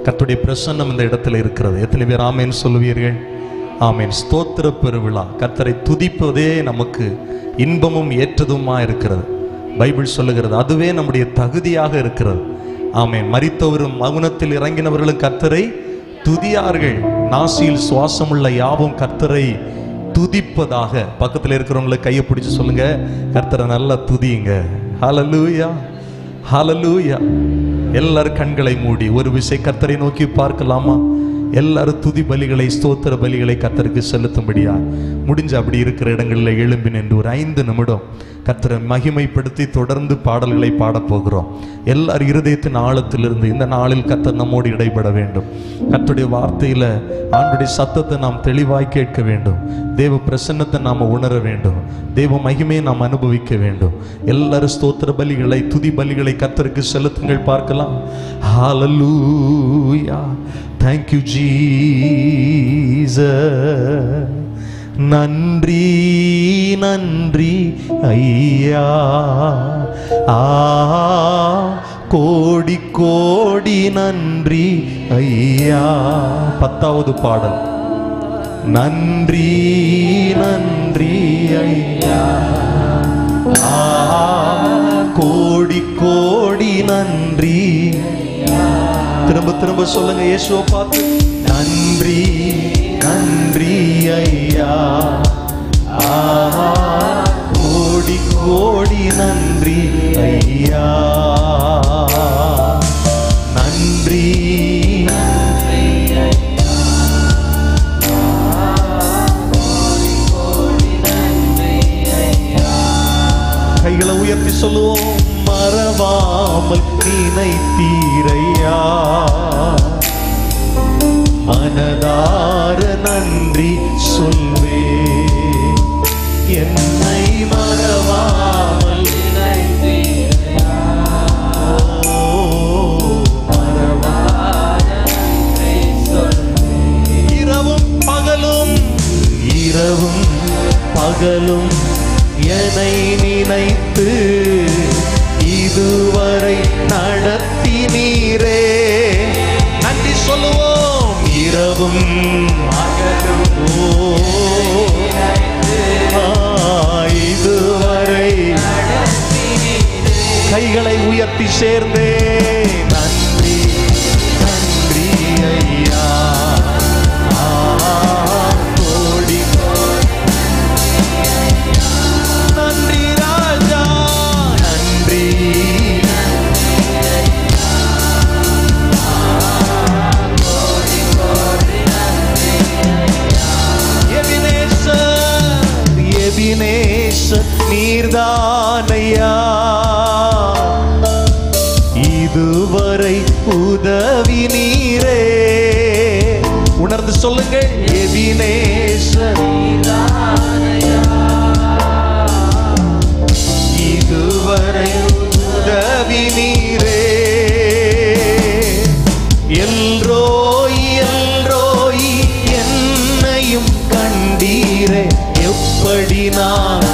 கர்த்தருடைய பிரசன்னம் இந்த இடத்துல இருக்கிறது. எத்தனை பேர் ஆமேன் சொல்லுவீர்கள்? ஆமேன். ஸ்தோத்திர பெருவிழா, கர்த்தரை துதிப்பதே நமக்கு இன்பமும் ஏற்றதுமா இருக்கிறது. பைபிள் சொல்லுகிறது அதுவே நம்முடைய தகுதியாக இருக்கிறது. ஆமேன். மரித்தவரும் மகுனத்தில் இறங்கினவர்களும் கர்த்தரை துதியார்கள். நாசியில் சுவாசமுள்ள யாவும் கர்த்தரை துதிப்பதாக. பக்கத்தில் இருக்கிறவங்களை கையை பிடிச்சு சொல்லுங்க, கர்த்தரை நல்லா துதியுங்க. ஹல்லேலூயா, ஹல்லேலூயா. எல்லாரும் கண்களை மூடி ஒரு விசை கர்த்தரை நோக்கி பார்க்கலாமா? எல்லாரும் துதி பலிகளை, ஸ்தோத்திர பலிகளை கர்த்தருக்கு செலுத்தும்படியா முடிஞ்ச அப்படி இருக்கிற இடங்களில் எழும்பி நின்று ஒரு 5 நிமிடம் கர்த்தரை மகிமைப்படுத்தி தொடர்ந்து பாடல்களை பாடப்போகிறோம். எல்லார் இருதயத்தின் ஆழத்திலிருந்து இந்த நாளில் கர்த்தர் நம்மோடு இடைபட வேண்டும். கர்த்தருடைய வார்த்தையில ஆண்டுடைய சத்தத்தை நாம் தெளிவாய் கேட்க வேண்டும். தேவ பிரசன்னத்தை நாம் உணர வேண்டும். தேவ மகிமையை நாம் அனுபவிக்க வேண்டும். எல்லாரும் ஸ்தோத்திர பலிகளை, துதி பலிகளை கர்த்தருக்கு செலுத்துங்கள். பார்க்கலாம். ஹல்லேலூயா. Thank you Jesus. நன்றி நன்றி ஐயா. கோடி கோடி நன்றி ஐயா. 10வது பாடல். நன்றி நன்றி ஐயா. கோடி கோடி நன்றி. திரும்ப திரும்ப சொல்லுங்க இயேசுவை பார்த்து. நன்றி நன்றி ஐயா. கோடி கோடி நன்றி ஐயா. நன்றி கைகளை உயர்த்தி சொல்லுவோம். மறவாமல் நினைத்தீரையா. மனதார நன்றி சொல்வே. என்னை மறவாமல் நினைத்தீரையா. மறவாத நன்றி சொல்வே. இரவும் பகலும் இரவும் பகலும் என்னை நினைத்து இதுவரை நடத்தினீரே. நன்றி சொல்லுவோம். இரவும் இதுவரை கைகளை உயர்த்தி சேர்ந்தே. நன்றி நன்றி ஐயா. கோடி நன்றி ராஜா. நன்றி நீர்தானையா. இதுவரை உதவி நீரே. உணர்ந்து சொல்லுங்கள். எபினேசர் இதுவரை உதவி நீரே. எல்ரோய் எல்ரோய் என்னையும் கண்டீரே. எப்படி நான்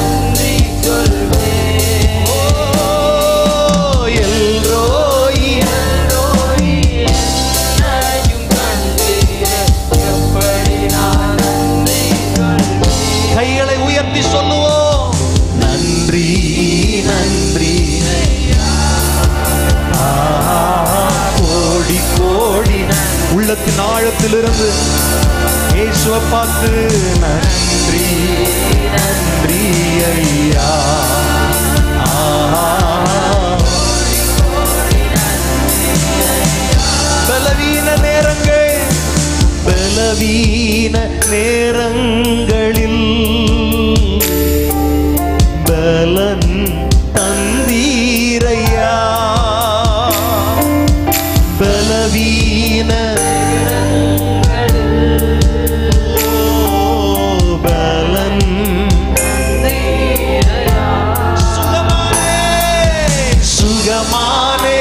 கைகளை உயர்த்தி சொல்லுவோம். நன்றி நன்றி. கோடி கோடி உள்ளத்தின் ஆழத்திலிருந்து இயேசுவை பார்த்து நன்றி நன்றி ஐயா. பலவீன நேரங்கள் பலவீன நேரங்களில் பலன் தந்தீரையா. பலவீன பலன் சுகமானே சுகமானே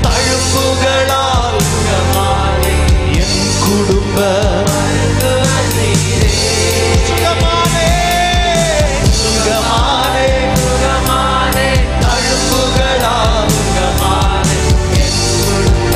தழும்புகளால் சுகமானே என் குடும்ப சுகமானே சுகமானே சுகமானே தழும்புகளால் சுகமானே என் குடும்ப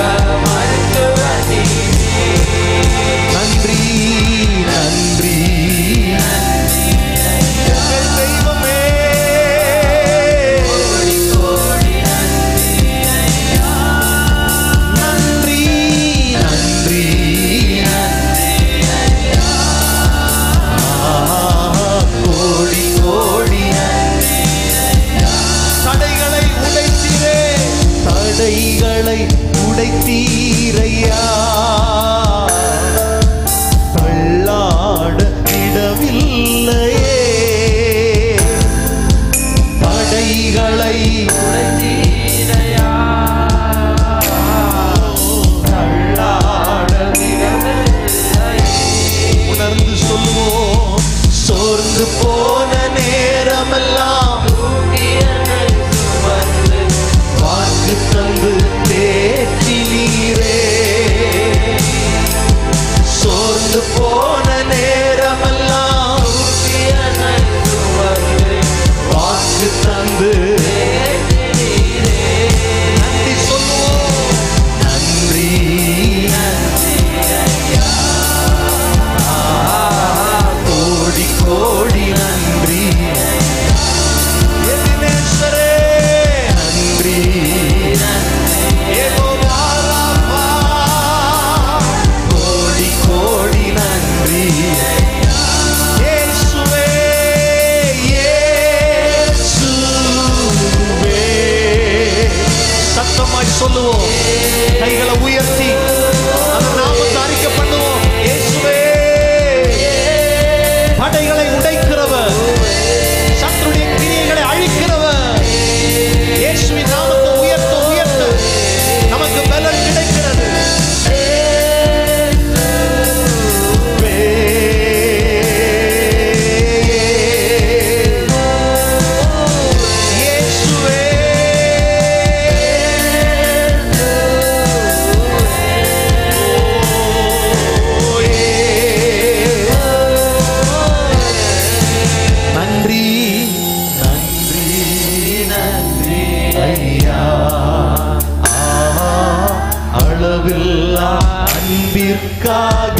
அன்பிற்காக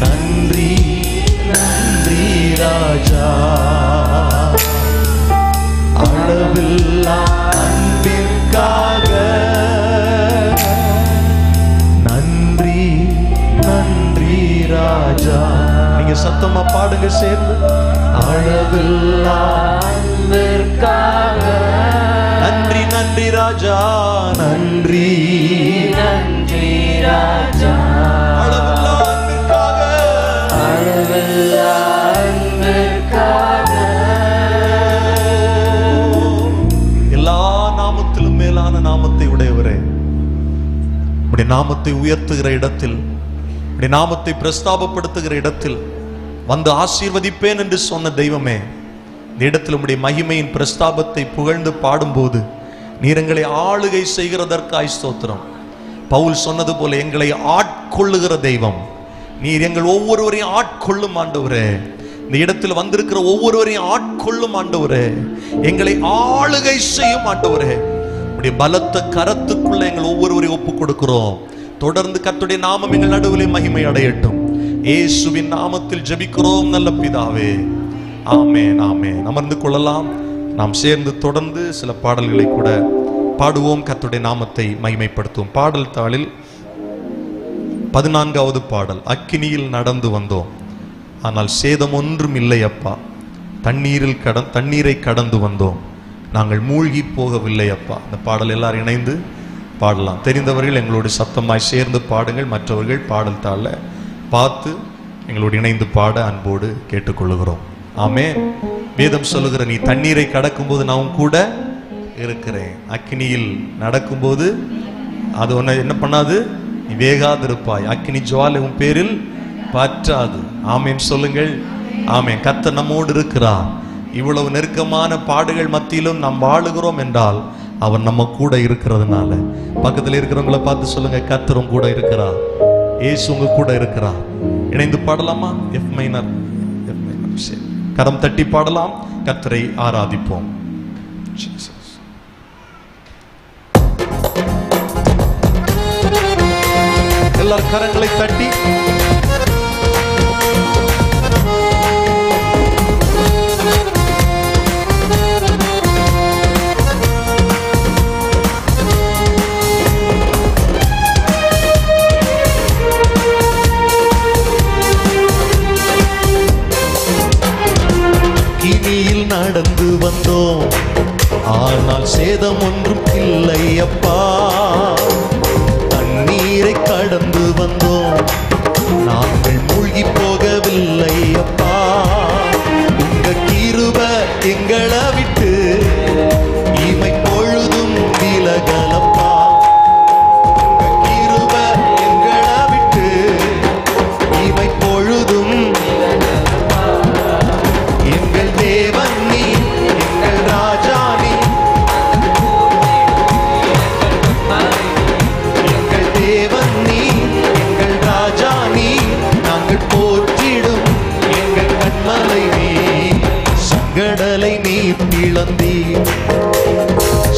நன்றி நன்றி ராஜா. அளவில்லா அன்பிற்காக நன்றி நன்றி ராஜா. நீங்க சத்தமா பாடுங்க சேர்ந்து. அளவில்லா அன்பிற்காக நன்றி நன்றி ராஜா. நன்றி நன்றி ராஜா. அளவில்லா அன்பிற்காக அளவில்லா அன்பிற்காக. எல்லா நாமத்திலும் மேலான நாமத்தை உடையவரே, உம்முடைய நாமத்தை உயர்த்துகிற இடத்தில், உம்முடைய நாமத்தை பிரஸ்தாபப்படுத்துகிற இடத்தில் வந்து ஆசீர்வதிப்பேன் என்று சொன்ன தெய்வமே, இந்த இடத்தில் உம்முடைய மகிமையின் பிரஸ்தாபத்தை புகழ்ந்து பாடும்போது நீர் எங்களை ஆளுகை செய்கிறதற்காய் ஸ்தோத்திரம். பவுல் சொன்னது போல எங்களை ஆட்கொள்ளுகிற தெய்வம் நீர். எங்கள் ஒவ்வொருவரையும் ஆட்கொள்ளும் ஆண்டவரே. இந்த இடத்தில் வந்திருக்கிற ஒவ்வொருவரையும் ஆட்கொள்ளும் ஆண்டவரே. எங்களை ஆளுகை செய்யும் ஆண்டவரே. உடைய பலத்த கரத்துக்குள்ள எங்கள் ஒவ்வொருவரையும் ஒப்புக் கொடுக்கிறோம். தொடர்ந்து கர்த்தருடைய நாமம் எங்கள் நடுவிலே மகிமை அடையட்டும். இயேசுவின் நாமத்தில் ஜெபிக்கிறோம் நல்ல பிதாவே, ஆமென் ஆமென். அமர்ந்து கொள்ளலாம். நாம் சேர்ந்து தொடர்ந்து சில பாடல்களை கூட பாடுவோம். கர்த்தருடைய நாமத்தை மகிமைப்படுத்துவோம். பாடல் தாளில் 14வது பாடல். அக்கினியில் நடந்து வந்தோம், ஆனால் சேதம் ஒன்றும் இல்லை அப்பா. தண்ணீரை கடந்து வந்தோம், நாங்கள் மூழ்கி போகவில்லை அப்பா. இந்த பாடல் எல்லாரும் இணைந்து பாடலாம். தெரிந்தவர்கள் எங்களோடு சத்தமாய் சேர்ந்து பாடுங்கள். மற்றவர்கள் பாடல் தாள பார்த்து எங்களோடு இணைந்து பாட அன்போடு கேட்டுக்கொள்ளுகிறோம். ஆமென். வேதம் சொல்லுகிற நீ தண்ணீரை கடக்கும் போது நான் கூட இருக்கிறேன். அக்கினியில் நடக்கும்போது அது உன்னை என்ன பண்ணாது, நீ வேகாதிருப்பாய். அக்கினி ஜுவாலை உன் பேரில் பற்றாது. ஆமென் சொல்லுங்கள். ஆமென். கர்த்தர் நம்மோடு இருக்கிறார். இவ்வளவு நெருக்கமான பாடுகள் மத்தியிலும் நாம் வாழுகிறோம் என்றால் அவன் நம்ம கூட இருக்கிறதுனால. பக்கத்தில் இருக்கிறவங்களை பார்த்து சொல்லுங்க, கர்த்தரும் கூட இருக்கிறார். இயேசு உங்க கூட இருக்கிறார். இணைந்து பாடலாமா? F minor. கரம் தட்டி பாடலாம். கர்த்தரை ஆராதிப்போம். எல்லாரும் கரங்களை தட்டி நடந்து வந்தோம், ஆனால் சேதம் ஒன்றும் இல்லை அப்பா. தண்ணீரை கடந்து வந்தோம், நாங்கள் மூழ்கி போகவில்லை அப்பா. உங்க கிருபை எங்களை விட்டு இமை பொழுதும் விலகலப்பா. உங்க கிருபை எங்களை விட்டு இமை பொழுதும் எங்கள் தேவன் நீ, எங்கள் ராஜா நீ, எங்கள் தேவன் நீ, எங்கள் ராஜா நீ, நாங்கள் போற்றிடும் எங்கள் கண்மலை நீ. சங்கடலை நீ பிளந்தீ,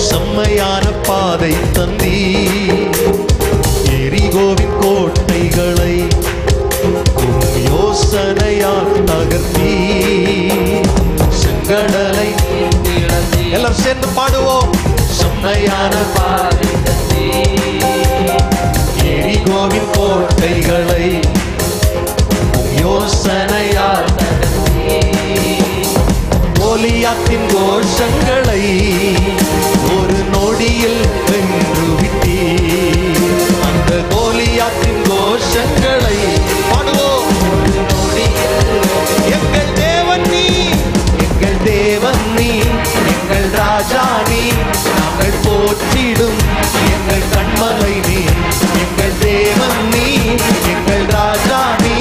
செம்மையான பாதை தந்தீ. எரிகோவின் கோட்டைகளை யோசனையால் தகர்த்தீ. செங்கடலை எல்லாம் சேர்ந்து பாடுவோம். செம்மையான பாதை தந்தீ, எரிகோவின் கோட்டைகளை யோசனையால் தகர்த்தீ. கோலியாத்தின் கோஷங்களை ஒரு நொடியில் வென்று விட்டீ. அந்த கோலியாத்தின் கோஷங்களை பாடுவோம். எங்கள் தேவன் நீ, எங்கள் தேவன் நீ, எங்கள் ராஜா நீ, நாங்கள் போற்றிடும் எங்கள் கண்மலை நீ. எங்கள் தேவன் நீ, எங்கள் ராஜா நீ,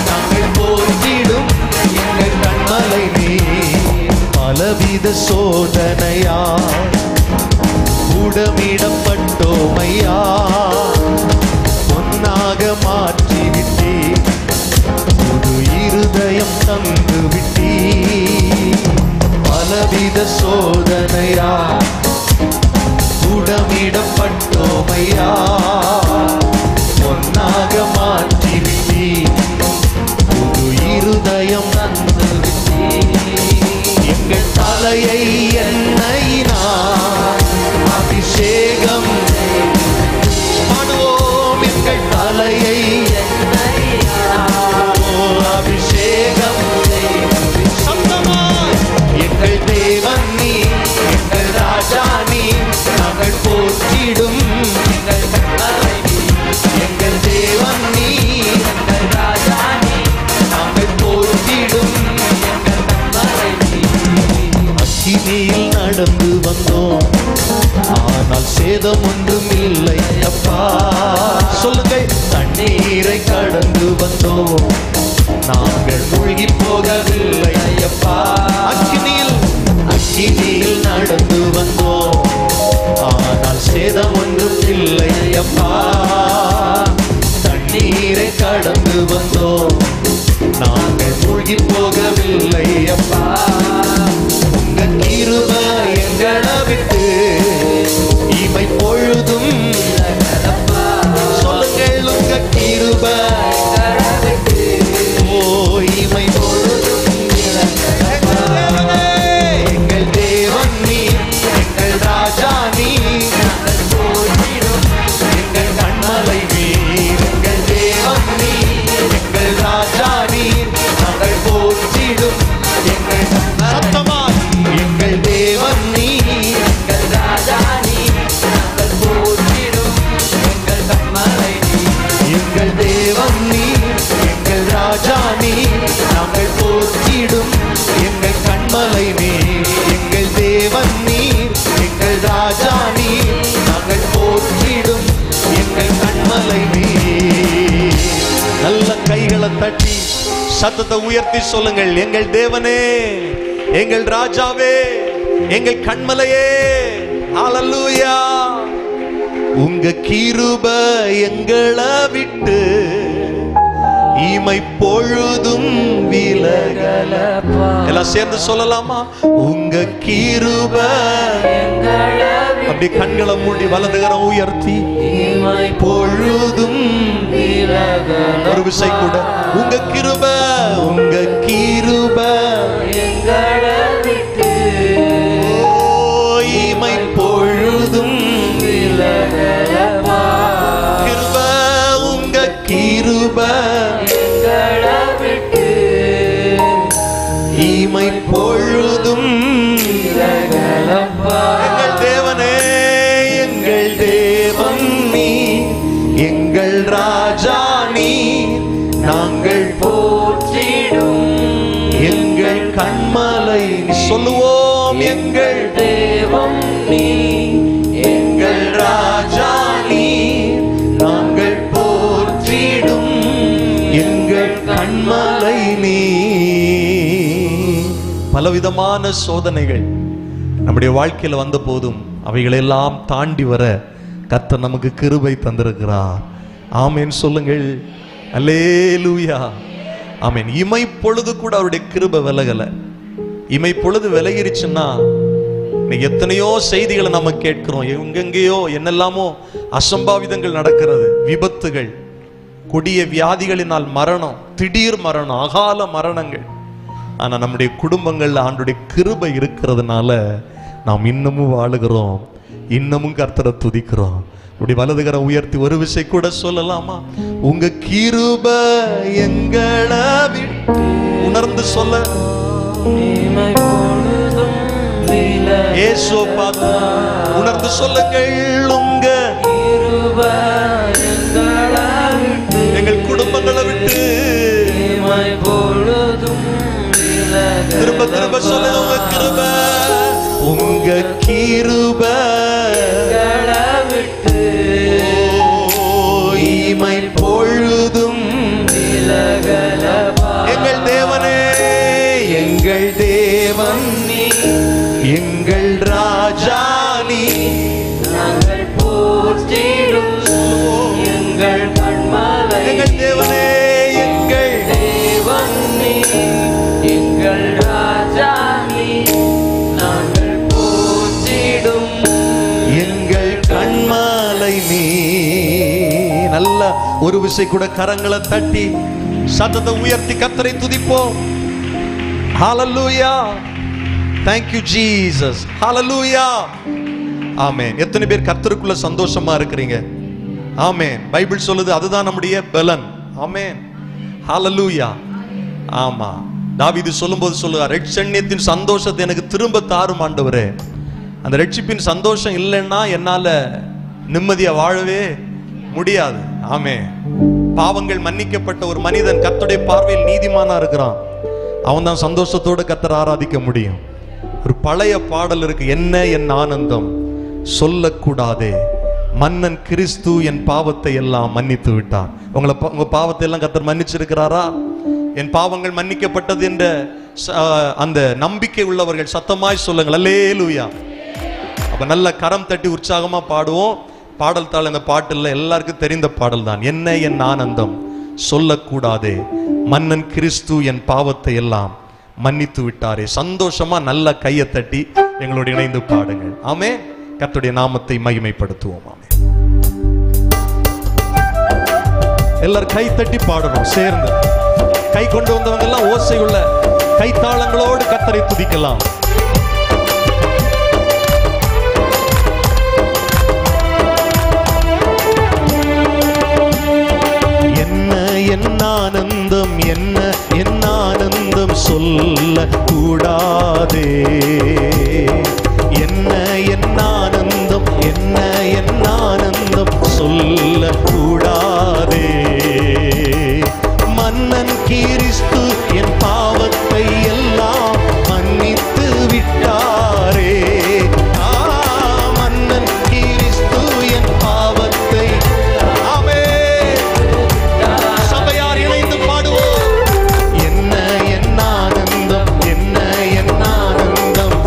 நாங்கள் போற்றிடும் எங்கள் கண்மலை நீ. பலவித சோதனையா உடமிடப்பட்டோமையா, பொன்னாக மாற்றிவிட்டீ. புது இருதயம் தந்து விட்டீ. பலவித சோதனையா புடமிடப்பட்டோமையா, பொன்னாக மாற்றிவிட்டீ, புது இருதயம் தந்துவிட்டீ. எங்கள் தலையை எண்ணெயினால் அபிஷேகம் பண்ணுவோம். எங்கள் தலையை அபிஷேகம் சத்தமாய். எங்கள் தேவன் நீ, எங்கள் ராஜா நீ, நாங்கள் போற்றிடும் எங்கள் தலைவி. எங்கள் தேவன் நீ, எங்கள் ராஜா நீ, நாங்கள் போற்றிடும் எங்கள் தலைவி. அக்கினியில் நடந்து வந்தோம், ஆனால் சேதம் ஒன்றும் இல்லை அப்பா. சொல்லுங்கள். தண்ணீரை கடந்து வந்தோம், நாங்கள் மூழ்கி போகவில்லை ஐயப்பா. அக்கினியில் நடந்து வந்தோம், ஆனால் சேதம் ஒன்றும் இல்லை ஐயப்பா. தண்ணீரை கடந்து வந்தோம், நாங்கள் மூழ்கி போகவில்லை அப்பா. உங்க கிருபை எங்களை விட்டு இமை பொழுதும் சொல்லுங்கள். உங்க கிருபை இமை பொழுதும் எங்கள் தேவன் நீ, எங்கள் ராஜா நீ, எங்கள் கண்மலை நீர். எங்கள் தேவன் நீ, எங்கள் ராஜா நீர், நாங்கள் போற்றிடும் எங்கள் சத்தமாய். எங்கள் தேவன் நீ, எங்கள் ராஜா நீ, நாங்கள் போற்றிடும் எங்கள் கண்மலை நீர். எங்கள் தேவன் நீ, எங்கள் ராஜா நீ, நாங்கள் போற்றிடும் எங்கள் கண்மலை நீர். எங்கள் தேவன் நீ, எங்கள் ராஜா நீ, நாங்கள் போற்றிடும் எங்கள் கண்மலை நீர். நல்ல கைகளை தட்டி சத்தத்தை உயர்த்தி சொல்லுங்கள். எங்கள் தேவனே, எங்கள் ராஜாவே, எங்கள் கண்மலையே. ஹல்லேலூயா. உங்க கிருபை எங்களை விட்டு இமை பொழுதும் விலகலப்பா. எல்லாம் சேர்ந்து சொல்லலாமா? உங்க கிருபை அப்படி கண்களை மூடி வலதுகரம் உயர்த்தி இமை பொழுதும் விலகலப்பா. ஒரு விசை கூட. உங்க கிருபை, உங்க கிருபை எங்களை விட்டு இமை பொழுதும் விலகலப்பா. கிருபை, உங்க கிருபை எங்களை விட்டு இமை பொழுதும் விலகலப்பா. எங்கள் தேவனே, எங்கள் தேவன் நீ, எங்கள் ராஜா நீ, நாங்கள் போற்றிடும் எங்கள் கண்மலை. சொல்லுவோம். எங்கள் தேவன் நீ, எங்கள் ராஜா நீ, நாங்கள் போற்றிடும் எங்கள் கண்மலை நீ. பலவிதமான சோதனைகள் நம்முடைய வாழ்க்கையில் வந்த போதும் அவைகளெல்லாம் தாண்டி வர கர்த்தர் நமக்கு கிருபை தந்திருக்கிறார். ஆமென் சொல்லுங்கள். அல்லேலூயா. ஆமென். இமை பொழுது கூட அவருடைய கிருபை விலகல. இமை பொழுது விலகிருச்சுன்னா எத்தனையோ செய்திகளை நம்ம கேட்கிறோம். எங்கெங்கேயோ என்னெல்லாமோ அசம்பாவிதங்கள் நடக்கிறது, விபத்துகள், கொடிய வியாதிகளினால் மரணம், திடீர் மரணம், அகால மரணங்கள். ஆனா நம்முடைய குடும்பங்கள்ல ஆண்டுடைய கிருபை இருக்கிறதுனால நாம் இன்னமும் வாழுகிறோம், இன்னமும் கர்த்தரை துதிக்கிறோம். இப்படி வலதுகரம் உயர்த்தி ஒரு விசை கூட சொல்லலாமா? உங்க கிருபை எங்களை உணர்ந்து சொல்ல. இயேசு பார்த்து உணர்ந்து சொல்லுங்கள். உங்க கிருபை எங்கள் குடும்பங்களை விட்டு திரும்ப திரும்ப சொல்ல. உங்க கிருபை, உங்க கிருபை விட்டு இமை பொழுதும் எங்கள் தேவனே, எங்கள் தேவன் நீ, எங்கள் ராஜா நீ, நாங்கள் விடுதலை நீ. நல்ல ஒரு விசை கூட கரங்களை தட்டி சத்தத்தை உயர்த்தி கர்த்தரை துதிப்போம். ஹல்லேலூயா. Thank you Jesus. ஹல்லேலூயா. ஆமென். எத்தனை பேர் கர்த்தருக்குள்ள சந்தோஷமா இருக்கிறீங்க? ஆமென். பைபிள் சொல்லுது அதுதான் நம்முடைய பலன். ஆமென். ஹல்லேலூயா. ஆமா, தாவீது சொல்லும்போது சொல்லுவார், ரட்சண்யத்தின் சந்தோஷத்தை எனக்கு திரும்ப தாரும் ஆண்டவரே. அந்த ரட்சிப்பின் சந்தோஷம் இல்லைன்னா என்னால நிம்மதியா வாழவே முடியாது. ஆமென். பாவங்கள் மன்னிக்கப்பட்ட ஒரு மனிதன் கர்த்தருடைய பார்வையில் நீதிமானா இருக்கிறான். அவன் தான் சந்தோஷத்தோடு கர்த்தரை ஆராதிக்க முடியும். ஒரு பழைய பாடல் இருக்கு, என்ன என் ஆனந்தம் சொல்லக்கூடாதே, மன்னன் கிறிஸ்து என் பாவத்தை எல்லாம் மன்னித்து விட்டார். உங்க பாவத்தை எல்லாம் கர்த்தர் மன்னிச்சிருக்கிறாரா? என் பாவங்கள் மன்னிக்கப்பட்டது என்ற அந்த நம்பிக்கை உள்ளவர்கள் சத்தமாய் சொல்லுங்கள் அல்லேலூயா. அப்ப நல்ல கரம் தட்டி உற்சாகமா பாடுவோம். பாடல் தாள் இந்த பாட்டுல எல்லாருக்கும் தெரிந்த பாடல் தான். என்ன என் ஆனந்தம் சொல்லக்கூடாதே, மன்னன் கிறிஸ்து என் பாவத்தை எல்லாம் மன்னித்து விட்டாரே. சந்தோஷமா நல்ல கையை தட்டி எங்களோடு இணைந்து பாடுங்கள். ஆமே. கர்த்தருடைய நாமத்தை மகிமைப்படுத்துவோம். ஆமே. எல்லாரும் கை தட்டி பாடணும் சேர்ந்து. கை கொண்டு வந்தவங்க எல்லாம் ஓசை உள்ள கைத்தாளங்களோடு கர்த்தரை துதிக்கலாம். என்ன என் ஆனந்தம், என்ன என் ஆனந்தம் சொல்ல கூடாதே, என்ன என் ஆனந்தம், என்ன என் ஆனந்தம் சொல்ல கூடாதே, மன்னன் கிறிஸ்து என் பாவத்தை எல்லாம் மன்னித்து விட்டாரே. மன்னன் கிறிஸ்து என் பாவத்தை. சபையார் இணைந்து பாடுவோம். என்ன என் ஆனந்தம், என்ன என் ஆனந்தம்.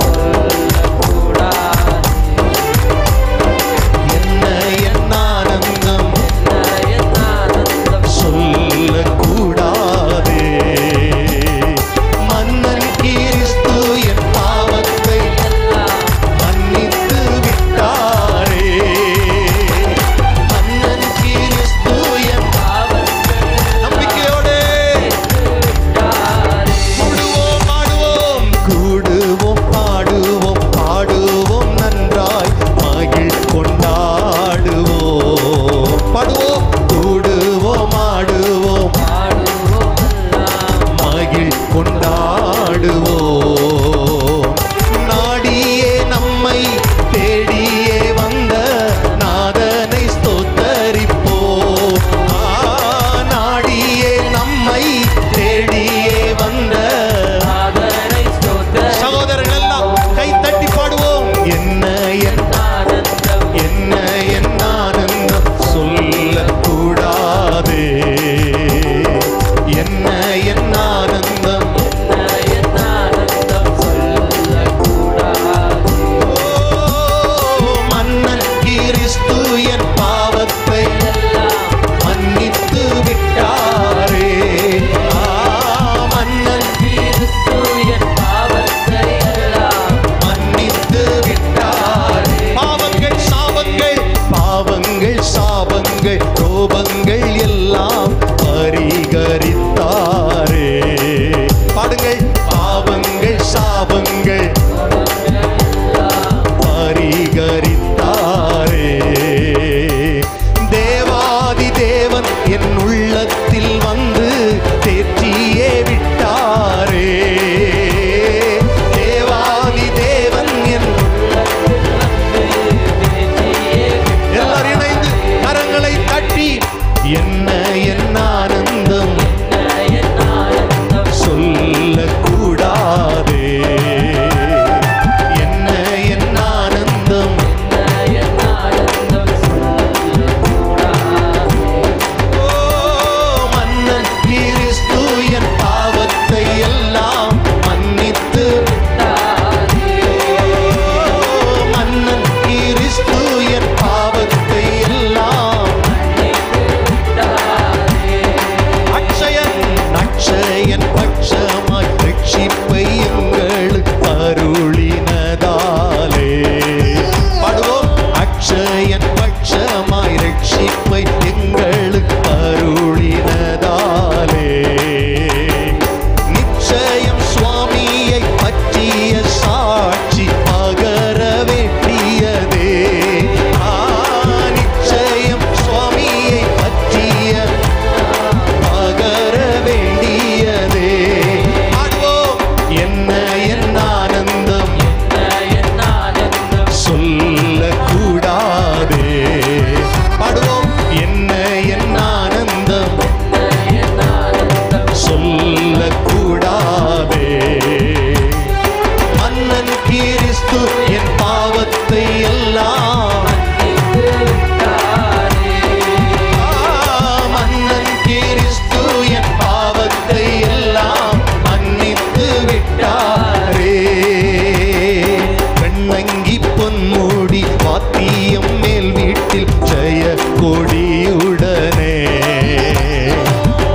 கொடியுடனே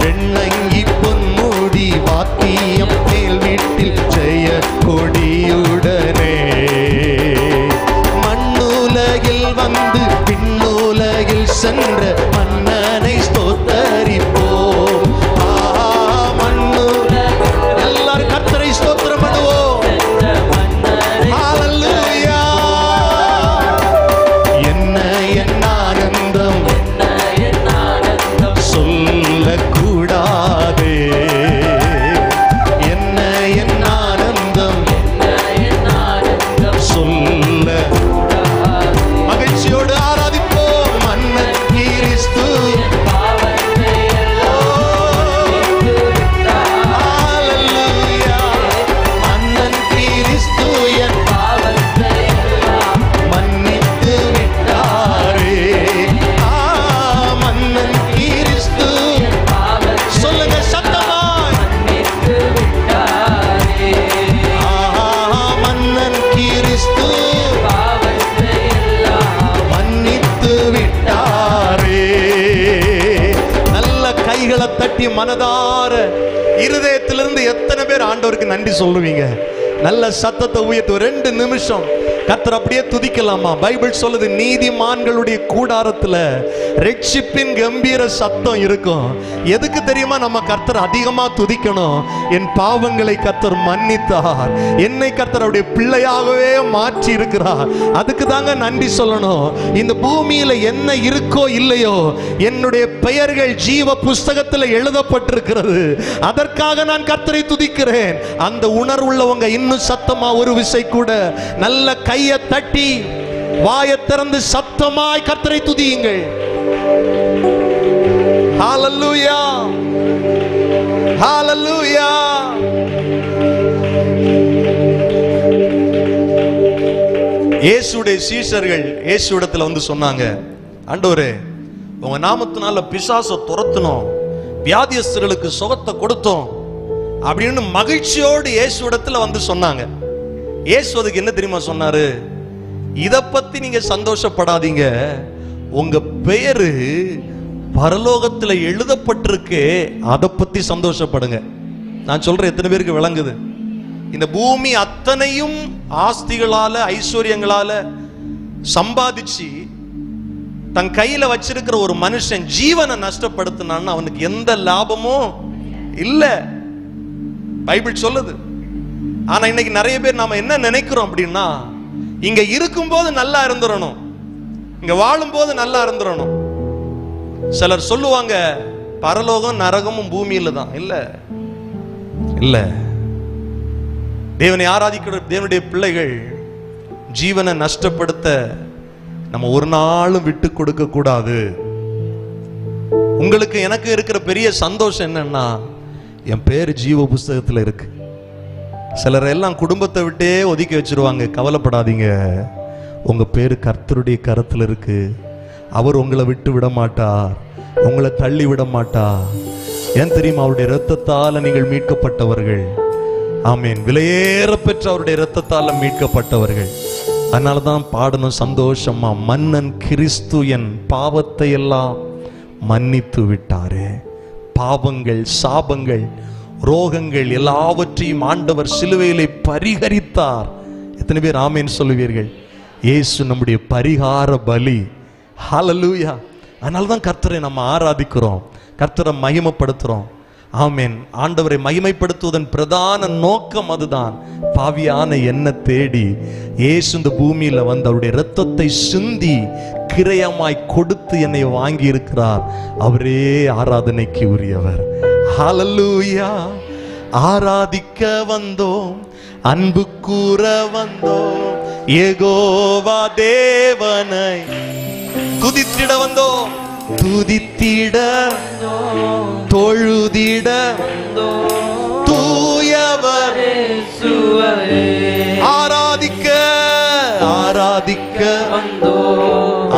வெண்ணங்கி பொன்முடி வாத்தியம் மேல் வீட்டில் ஜெய கொடியுடனே மண்ணுலகில் வந்து பின்னுலகில் சென்ற மன்னனை ஸ்தோத்தரிப்போம். எல்லாரும் கர்த்தரை ஸ்தோத்திரம் பண்ணுவோம். ஹல்லேலூயா. என்ன என் ஆனந்தம் சொல்லக்கூடாதே. என்ன என் ஆனந்தம் சொல்ல மகிழ்ச்சியோடு ஆராதிப்போம். மன்னன் கிறிஸ்து தட்டி மனதார இருதயத்திலிருந்து எத்தனை பேர் ஆண்டவருக்கு நன்றி சொல்லுவீங்க? நல்ல சத்தத்தை உயர்த்து 2 நிமிஷம் கர்த்தர் அப்படியே துதிக்கலாமா? பைபிள் சொல்லுது, நீதிமான்களுடைய கூடாரத்துல ரட்சிப்பின் கம்பீர சத்தம் இருக்கும். எதுக்கு தெரியுமா நம்ம கர்த்தர் அதிகமா துதிக்கணும்? என் பாவங்களை கர்த்தர் மன்னித்தார், என்னை கர்த்தர் அவருடைய பிள்ளையாகவே மாற்றி இருக்கிறார். அதுக்கு தாங்க நன்றி சொல்லணும். இந்த பூமியில என்ன இருக்கோ இல்லையோ, என்னுடைய பெயர்கள் ஜீவ புஸ்தகத்தில் எழுதப்பட்டிருக்கிறது. அதற்காக நான் கர்த்தரை துதிக்கிறேன். அந்த உணர்வுள்ளவங்க இன்னும் சத்தமா ஒரு விசை கூட நல்ல கையை தட்டி வாயை திறந்து சத்தமாய் கர்த்தரை துதியுங்கள். ஹல்லேலூயா, ஹல்லேலூயா. இயேசுடைய சீஷர்கள் இயேசுவிடத்துல வந்து சொன்னாங்க, ஆண்டவரே, உங்க நாமத்தினால பிசாசை துரத்தணும், வியாதியஸ்தர்களுக்கு சுகத்தை கொடுத்தோம் அப்படின்னு மகிழ்ச்சியோடு இயேசுவிடத்துல வந்து சொன்னாங்க. இயேசு அதுக்கு என்ன தெரியுமா சொன்னாரு? இத பத்தி நீங்க சந்தோஷப்படாதீங்க, உங்க பெயரு பரலோகத்துல எழுதப்பட்டிருக்கு, அதை பத்தி சந்தோஷப்படுங்க. நான் சொல்றேன், எத்தனை பேருக்கு விளங்குது? இந்த பூமி அத்தனையும் ஆஸ்திகளால ஐஸ்வர்யங்களால சம்பாதிச்சு தன் கையில வச்சிருக்கிற ஒரு மனுஷன் ஜீவனை நஷ்டப்படுத்தினான்னு அவனுக்கு எந்த லாபமும் இல்ல, பைபிள் சொல்லுது. ஆனா இன்னைக்கு நிறைய பேர் நாம என்ன நினைக்கிறோம் அப்படின்னா, இங்க இருக்கும்போது நல்லா இருந்துடணும், இங்க வாழும் போது நல்லா இருந்துடணும். சிலர் சொல்லுவாங்க, பரலோகம் நரகமும் பூமியில தான். இல்ல இல்ல, தேவனை ஆராதிக்கிற தேவனுடைய பிள்ளைகள் ஜீவனை நஷ்டப்படுத்த நம்ம ஒரு நாளும் விட்டு கொடுக்க கூடாது. உங்களுக்கு எனக்கு இருக்கிற பெரிய சந்தோஷம் என்னன்னா, என் பேர் ஜீவ புஸ்தகத்துல இருக்கு. சிலர் எல்லாம் குடும்பத்தை விட்டே ஒதுக்கி வச்சிருவாங்க. கவலைப்படாதீங்க, உங்க பேரு கர்த்தருடைய கரத்துல இருக்கு. அவர் உங்களை விட்டு விட மாட்டார், உங்களை தள்ளி விட மாட்டார். ஏன் தெரியுமா? அவருடைய இரத்தத்தால நீங்கள் மீட்கப்பட்டவர்கள். ஆமீன். விலையேற பெற்ற அவருடைய இரத்தத்தால மீட்கப்பட்டவர்கள். அதனாலதான் பாடணும் சந்தோஷமா, மன்னன் கிறிஸ்து என் பாவத்தை எல்லாம் மன்னித்து விட்டாரே. பாவங்கள், சாபங்கள், ரோகங்கள் எல்லாவற்றையும் ஆண்டவர் சிலுவையிலே பரிகரித்தார். எத்தனை பேர் ஆமேன் சொல்லுவீர்கள்? இயேசு நம்முடைய பரிகார பலி. ஹல்லேலூயா. அதனாலதான் கர்த்தரை நம்ம ஆராதிக்கிறோம், கர்த்தரை மகிமைப்படுத்துறோம். ஆமேன். ஆண்டவரை மகிமைப்படுத்துவதன் பிரதான நோக்கம் அதுதான். பாவியான என்ன தேடி இயேசு இந்த பூமியில வந்து அவருடைய இரத்தத்தை சிந்தி கிரயமாய் கொடுத்து என்னை வாங்கி இருக்கிறார். அவரே ஆராதனைக்கு உரியவர். ஹல்லேலூயா. ஆராதிக்க வந்தோம், அன்பு கூற வந்தோம், யெகோவா தேவனை துதித்திட வந்தோம், துதித்திட தொழுதிட தூயவர் ஆராதிக்க ஆராதிக்க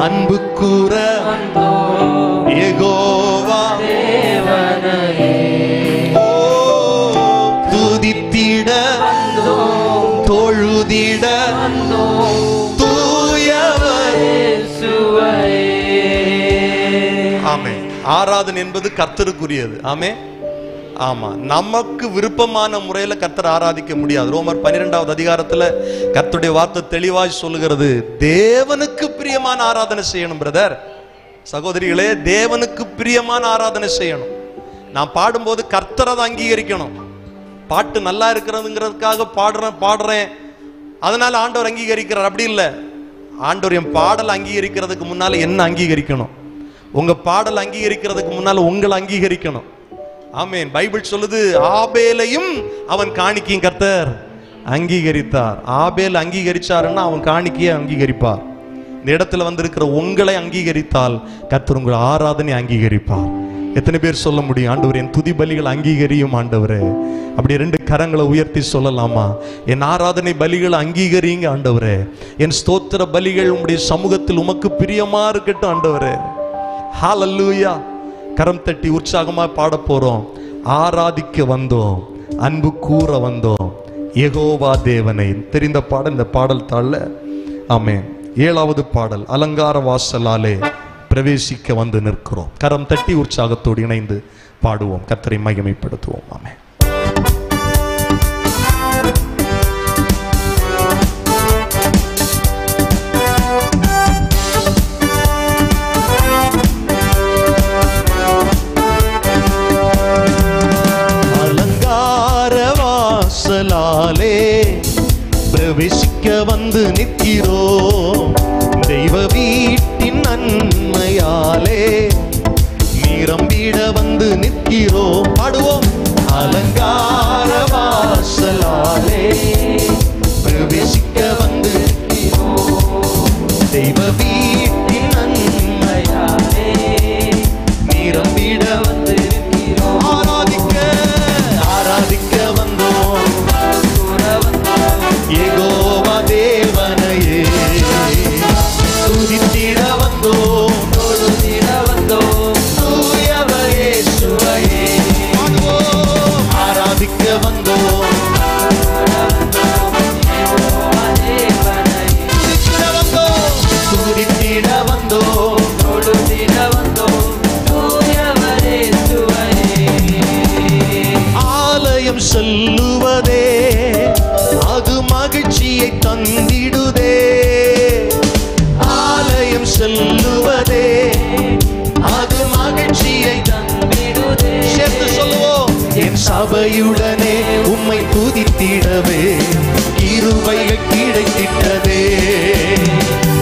அன்பு கூற யெகோவா துதித்திட தொழுதிட தூயவர் ஆமே. ஆராதனை என்பது கர்த்தருக்குரியது. ஆமே. ஆமா, நமக்கு விருப்பமான முறையில கர்த்தர் ஆராதிக்க முடியாது. ரோமர் 12வது அதிகாரத்துல கர்த்தருடைய வார்த்தை தெளிவாய் சொல்லுகிறது, தேவனுக்கு பிரியமான ஆராதனை செய்யணும். பிரதர், சகோதரிகளே, தேவனுக்கு பிரியமான ஆராதனை செய்யணும். நான் பாடும்போது கர்த்தரை அதை அங்கீகரிக்கணும். பாட்டு நல்லா இருக்கிறதுங்கிறதுக்காக பாடுறேன் அதனால ஆண்டவர் அங்கீகரிக்கிறார், அப்படி இல்லை. ஆண்டவர் என் பாடல் அங்கீகரிக்கிறதுக்கு முன்னால என்ன அங்கீகரிக்கணும்? உங்க பாடல் அங்கீகரிக்கிறதுக்கு முன்னால உங்களை அங்கீகரிக்கணும். ஆமென். பைபிள் சொல்லுது, ஆபேலையும் அவன் காணிக்கையும் கர்த்தர் அங்கீகரித்தார். ஆபேல் அங்கீகரிச்சாருன்னா அவன் காணிக்கையை அங்கீகரிப்பார். இந்த இடத்துல வந்திருக்கிற உங்களை அங்கீகரித்தால் கர்த்தர் உங்கள் ஆராதனை அங்கீகரிப்பார். எத்தனை பேர் சொல்ல முடியும், ஆண்டவர் என் துதி பலிகள் அங்கீகரியும் ஆண்டவரே? அப்படி 2 கரங்களை உயர்த்தி சொல்லலாமா? என் ஆராதனை பலிகள் அங்கீகரிங்க ஆண்டவரே. என் ஸ்தோத்திர பலிகள் உம்முடைய சமூகத்தில் உமக்கு பிரியமா இருக்கட்டும் ஆண்டவரே. ஹல்லேலூயா. கரம் தட்டி உற்சாகமா பாட போறோம். ஆராதிக்க வந்தோம், அன்பு கூற வந்தோம் யெகோவா தேவனை. தெரிந்த பாடல் இந்த பாடல் தாள்ல. ஆமென். 7வது பாடல், அலங்கார வாசலாலே பிரவேசிக்க வந்து நிற்கிறோம். கரம் தட்டி உற்சாகத்தோடு இணைந்து பாடுவோம், கர்த்தரை மகிமைப்படுத்துவோம். ஆமென். அலங்கார வாசலாலே பிரவேசிக்க வந்து நிற்கிறோம், தெய்வ வீட்டின் நன்மையாலே நிரம்பிட வந்து நிற்கிறோம். பாடுவோம். அலங்கார வாசலாலே பிரவேசிக்க வந்து நிற்கிறோம், தெய்வ வீட்டின் நன்மையாலே நிரம்பிட வந்து நிற்கிறோம். ஆராதிக்க வந்தோம், யெகோவா தேவனையே. துதித்திட வந்தோம், தொழுதிட வந்தோம், தூயவர் இயேசுவையே. ஆராதிக்க வந்தோம், துதித்திட வந்தோம், தொழுதிட வந்தோம், தூயவர் இயேசுவையே. ஆலயம் செல்லுவதே அது மகிழ்ச்சியை தந்திடுதே. ஆலயம் செல்லுவதே அது மகிழ்ச்சியை தந்திடுதே. சேர்த்து சொல்லுவோம். என் சபையுடனே உம்மை துதித்திடவே கிருபைகள் கிடைத்திட்டதே.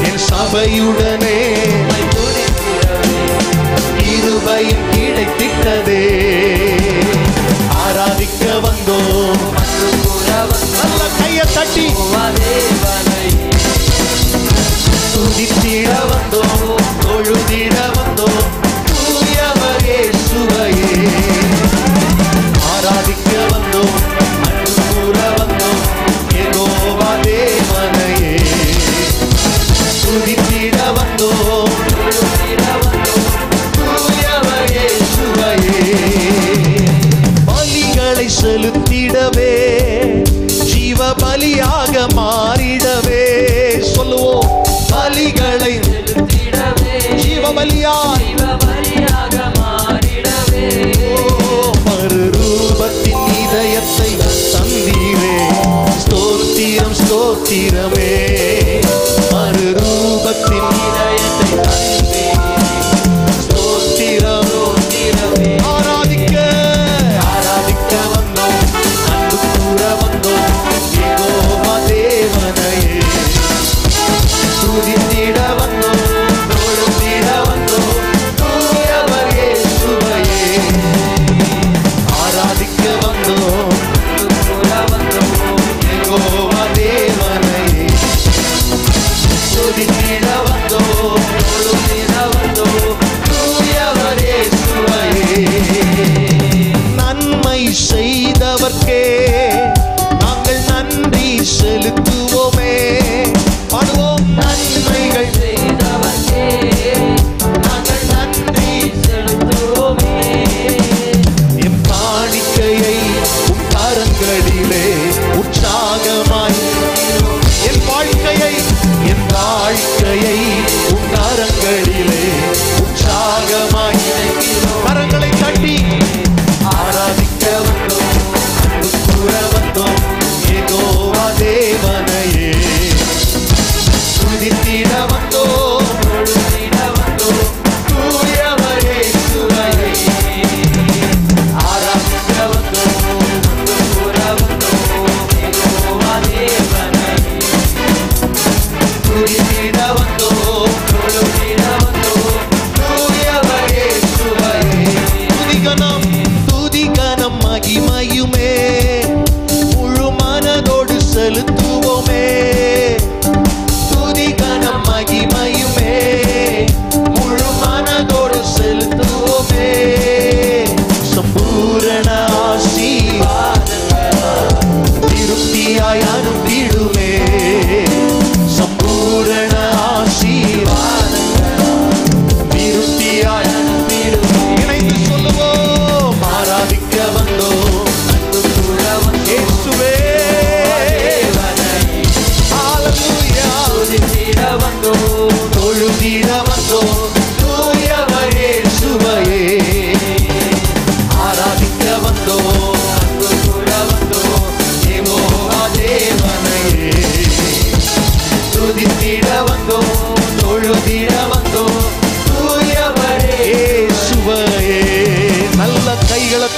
என் சபையுடனே கிருபைகள் கிடைத்திட்டதே. ஆராதிக்க வந்தோம், நல்ல கையை தட்டி துதித்திட வந்தோம், தொழுதிட வந்தோம், தூயவர் இயேசுவையே. ஆராதிக்க வந்தோம், அன்பு கூற வந்தோம், யெகோவா தேவனையே. துதித்திட வந்தோம்,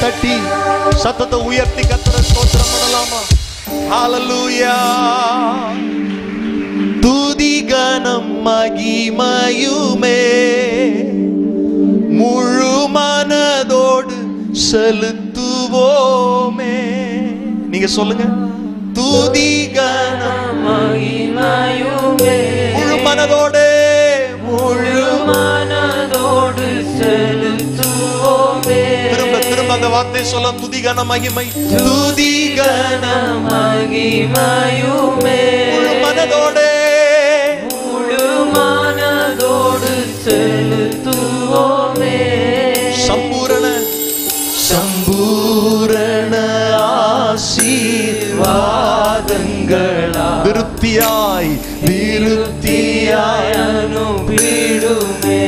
தட்டி சத்தத்தை உயர்த்தி கர்த்தரை ஸ்தோத்திரம் பண்ணலாமா? ஹalleluya. துதி கனம் மகிமையுமே முழு மனதோடு செலுத்துவோமே. நீங்க சொல்லுங்க. துதி கனம் மகிமையுமே முழு மனதோடு செலுத்துவோமே. திரும்ப திரும்ப அந்த வார்த்தை சொல்ல. துதி கன மகிமை, துதி கன மகிமையுமே முழு மனதோடு செலுத்துவோமே. சம்பூரண சம்பூரண ஆசீர்வாதங்களா விருத்தியாய் விருத்தியாய் அனுப்பிடுமே.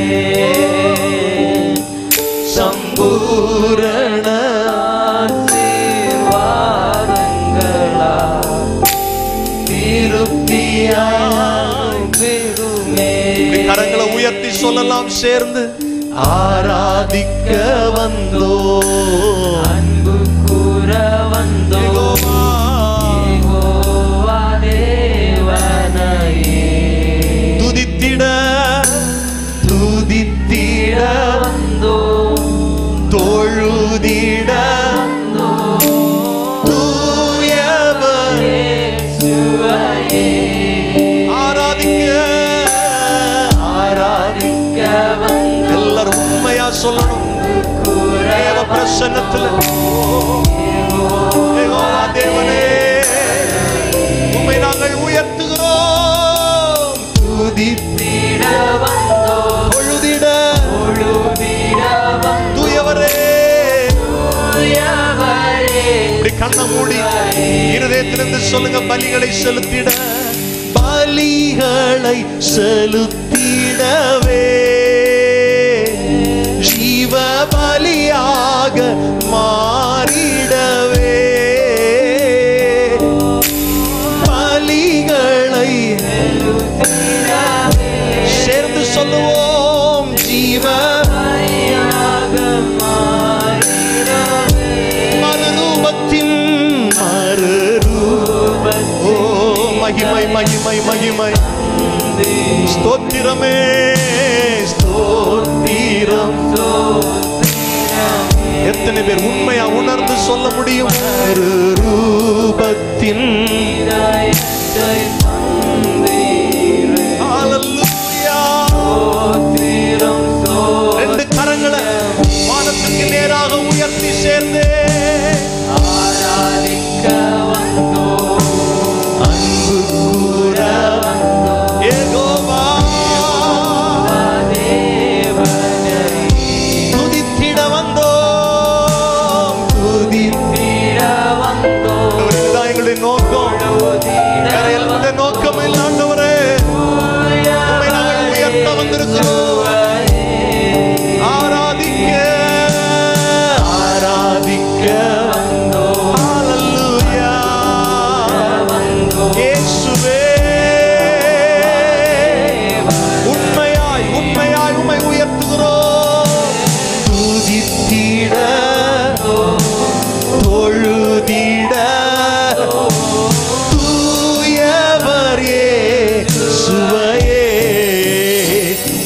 சம்பூரண ஆசீர்வாதங்களா விருத்தியாய் அனுப்பிடுமே. கரங்களை உயர்த்தி சொல்லலாம் சேர்ந்து. ஆராதிக்க வந்தோ அன்பு கூற வந்தோ யெகோவா தேவனையே. துதித்திட துதித்திட வந்தோ தொழுதிட தூயவர் இயேசுவையே. சொல்லணும். தேவ பிரசன்னத்தில் யெகோவா தேவனே உம்மை நாங்கள் உயர்த்துகிறோம். துதித்திட வந்தோம் தொழுதிட தூயவரே இப்படி கண்ணை மூடி இருதயத்திலிருந்து சொல்லுங்க. பலிகளை செலுத்திட பலிகளை செலுத்திடவே ஜீவ பலியாக மாறிடவே பலிகளை சேர்ந்து சொல்லுவோம். ஜீவ பலியாக மாறிடவே மறுரூபத்தின் மறுரூபம். ஓ மகிமை மகிமை மகிமை. ஸ்தோத்திரமே ஸ்தோத்திரம். எத்தனை பேர் உண்மையா உணர்ந்து சொல்ல முடியும்? ரூபத்தின் ரெண்டு கரங்களை வானத்துக்கு நேராக உயர்த்தி சேர்ந்து ஆராதிக்க வந்தோம் அன்பு கூற யெகோவா நோக்கம் இல்லாண்டவரே உம்மை நாங்கள் உயர்த்த வந்திருக்கிறோம். ஆராதிக்க ஆராதிக்க ஹல்லேலூயா இயேசுவே. உண்மையாய் உண்மையாய் உம்மை உயர்த்துகிறோம். துதித்திட தொழுதிட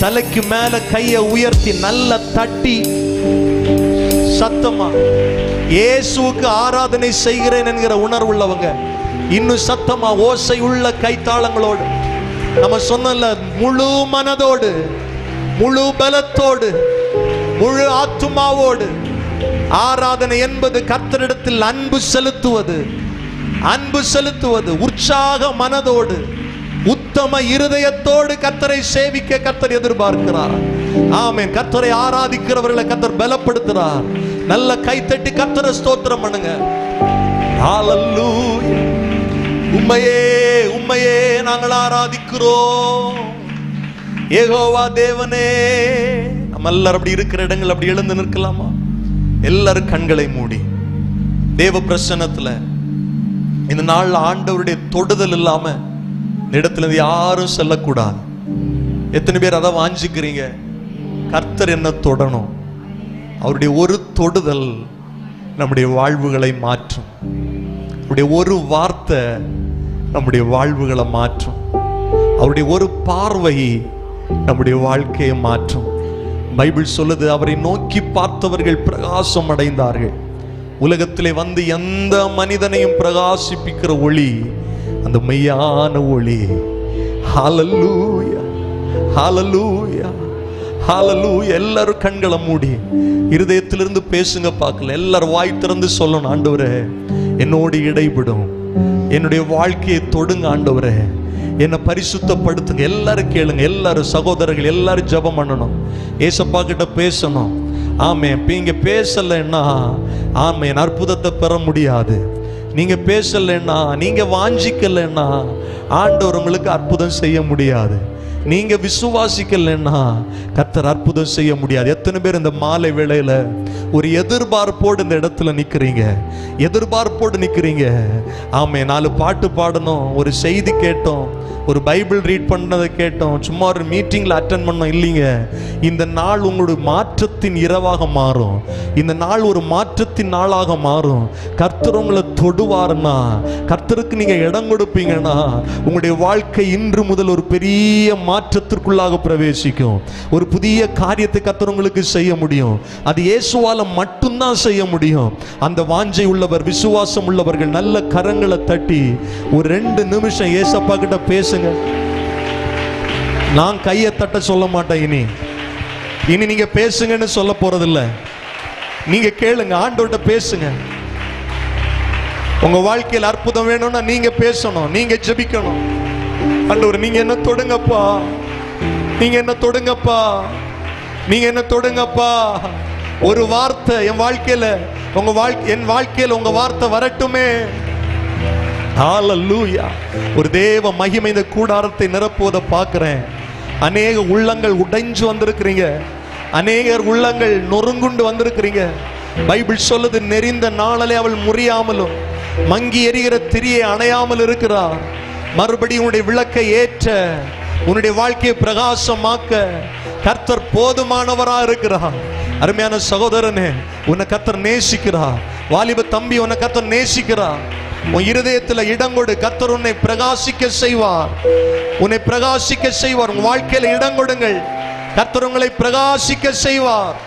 தலைக்கு மேல கையை உயர்த்தி நல்ல தட்டி சத்தமா இயேசுவுக்கு ஆராதனை செய்கிறேன் என்கிற உணர்வு உள்ளவங்க இன்னும் சத்தமா ஓசை உள்ள கைத்தாளங்களோடு நம்ம சொன்னல முழு மனதோடு முழு பலத்தோடு முழு ஆத்துமாவோடு ஆராதனை என்பது கர்த்தரிடத்தில் அன்பு செலுத்துவது உற்சாக மனதோடு உத்தம இருதயத்தோடு கர்த்தரை சேவிக்க கர்த்தர் எதிர்பார்க்கிறார். ஆமென். கர்த்தரை ஆராதிக்கிறவர்களை கர்த்தர் பலப்படுத்துறார். நல்ல கைத்தட்டி கர்த்தரை ஸ்தோத்திரம் பண்ணுங்க. ஹல்லேலூயா. உம்மையே உம்மையே நாங்கள் ஆராதிக்கிறோம் யெகோவா தேவனே. நம்ம எல்லாரும் அப்படி இருக்கிற இடங்கள் அப்படி எழுந்து நிற்கலாமா? எல்லாரும் கண்களை மூடி தேவ பிரசன்னத்துல இந்த நாள்ல ஆண்டவருடைய தொடுதல் இல்லாம இடத்துல யாரும் செல்லக்கூடாது. எத்தனை பேர் அதை வாஞ்சிக்கிறீங்க? கர்த்தர் என்ன தொடணும், அவருடைய ஒரு தொடுதல் நம்முடைய வாழ்வுகளை மாற்றும். அவருடைய ஒரு வார்த்தை நம்முடைய வாழ்வுகளை மாற்றும். அவருடைய ஒரு பார்வை நம்முடைய வாழ்க்கையை மாற்றும். பைபிள் சொல்லுது, அவரை நோக்கி பார்த்தவர்கள் பிரகாசம் அடைந்தார்கள். உலகத்திலே வந்து எந்த மனிதனையும் பிரகாசிப்பிக்கிற ஒளி அந்த மெய்யான ஒளி. ஹல்லேலூயா, ஹல்லேலூயா, ஹல்லேலூயா. எல்லாரும் கண்களை மூடி இருதயத்திலிருந்து பேசுங்க பார்க்கல. எல்லாரும் வாய் திறந்து சொல்லணும், ஆண்டவரே என்னோடு இடைபடும், என்னுடைய வாழ்க்கையை தொடுங்க, ஆண்டவரே என்னை பரிசுத்தப்படுத்துங்க. எல்லாரும் கேளுங்க, எல்லாரும் சகோதரர்கள் எல்லாரும் ஜெபம் பண்ணணும், ஏசப்பா கிட்ட பேசணும். ஆமென். நீங்க பேசலைன்னா ஆமென் அற்புதத்தை பெற முடியாது. நீங்க பேசலைன்னா, நீங்க வாஞ்சிக்கலைன்னா ஆண்டவர் உங்களுக்கு அற்புதம் செய்ய முடியாது. நீங்க விசுவாசிக்கலைன்னா கர்த்தர் அற்புதம் செய்ய முடியாது. எத்தனை பேர் இந்த மாலை வேளையில ஒரு எதிர்பார்ப்போடு இந்த இடத்துல நிக்கிறீங்க? எதிர்பார்ப்போடு நிக்கிறீங்க. ஆமே, 4 பாட்டு பாடணும், ஒரு செய்தி கேட்டோம், ஒரு பைபிள் ரீட் பண்ணதை கேட்டோம், சும்மா ஒரு மீட்டிங்ல அட்டென்ட் பண்ணோம் இல்லைங்க. இந்த நாள் உங்களுடைய மாற்றத்தின் இரவாக மாறும். இந்த நாள் ஒரு மாற்றத்தின் நாளாக மாறும். கர்த்தர் உங்களை தொடுவார்னா, கர்த்தருக்கு நீங்க இடம் கொடுப்பீங்கன்னா உங்களுடைய வாழ்க்கை இன்று முதல் ஒரு பெரிய மாற்றத்திற்குள்ளாக பிரவேசிக்கும். ஒரு புதிய காரியத்தை கர்த்தர் உங்களுக்கு செய்ய முடியும். அது இயேசுவால மட்டும்தான் செய்ய முடியும். அந்த வாஞ்சை உள்ளவர், விசுவாசம் உள்ளவர்கள் நல்ல கரங்களை தட்டி ஒரு 2 நிமிஷம் ஏசப்பா கிட்ட பேசுங்க. நான் கையை தட்ட சொல்ல மாட்டேன். இனி நீங்க பேசுங்கன்னு சொல்ல போறதில்லை. நீங்க கேளுங்க, ஆண்டவர்கிட்ட பேசுங்க. உங்க வாழ்க்கையில் அற்புதம் வேணும்னா நீங்க பேசணும், நீங்க ஜெபிக்கணும். ஆண்டவர் நீங்க என்ன தொடுங்கப்பா, நீங்க என்ன தொடுங்கப்பா, நீங்க என்ன தொடுங்கப்பா. ஒரு வார்த்தை என் வாழ்க்கையில, என் வாழ்க்கையில உங்க வார்த்தை வரட்டுமே. ஹல்லேலூயா. ஒரு தேவ மகிமை இந்த கூடாரத்தை நிரப்புவதை பார்க்கிறேன். அநேக உள்ளங்கள் உடைஞ்சு வந்திருக்கிறீங்க, அநேகர் உள்ளங்கள் நொறுங்குண்டு வந்திருக்கிறீங்க. பைபிள் சொல்லுது, நெறிந்த நாளிலே அவள் முறியாமலும் மங்கி எரிகிற திரியை அணையாமல் இருக்கிறார். மறுபடியும் உன்னுடைய விளக்கை ஏற்ற, உன்னுடைய வாழ்க்கையை பிரகாசமாக்க கர்த்தர் போதுமானவரா இருக்கிறார். அருமையான சகோதரனே, உன்னை கர்த்தர் நேசிக்கிறார். வாலிப தம்பி, உன்னை கர்த்தர் நேசிக்கிறார். உன் இருதயத்தில் இடம் கொடு, கர்த்தர் உன்னை பிரகாசிக்க செய்வார். உன்னை பிரகாசிக்க செய்வார். உன் வாழ்க்கையில இடம் கொடுங்கள், கர்த்தர் உங்களை பிரகாசிக்க செய்வார்.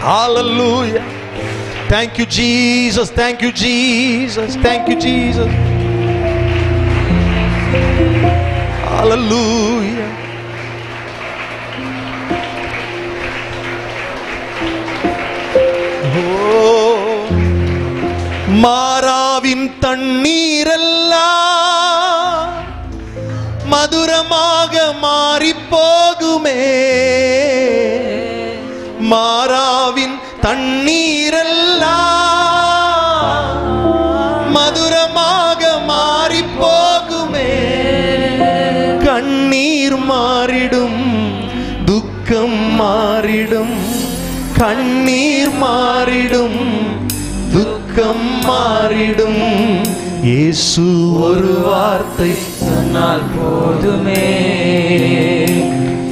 ஹல்லேலூயா. Thank you Jesus, thank you Jesus, thank you Jesus. Hallelujah. Oh, மாறாவின் தண்ணீரெல்லாம் மதுரமாக மாறி போகுமே. மாறாவின் தண்ணீரெல்லாம் மதுரமாக மாறி போகுமே. கண்ணீர் மாறிடும், துக்கம் மாறிடும். கண்ணீர் மாறிடும், துக்கம் மாறிடும். இயேசு ஒரு வார்த்தை சொன்னால் போதுமே.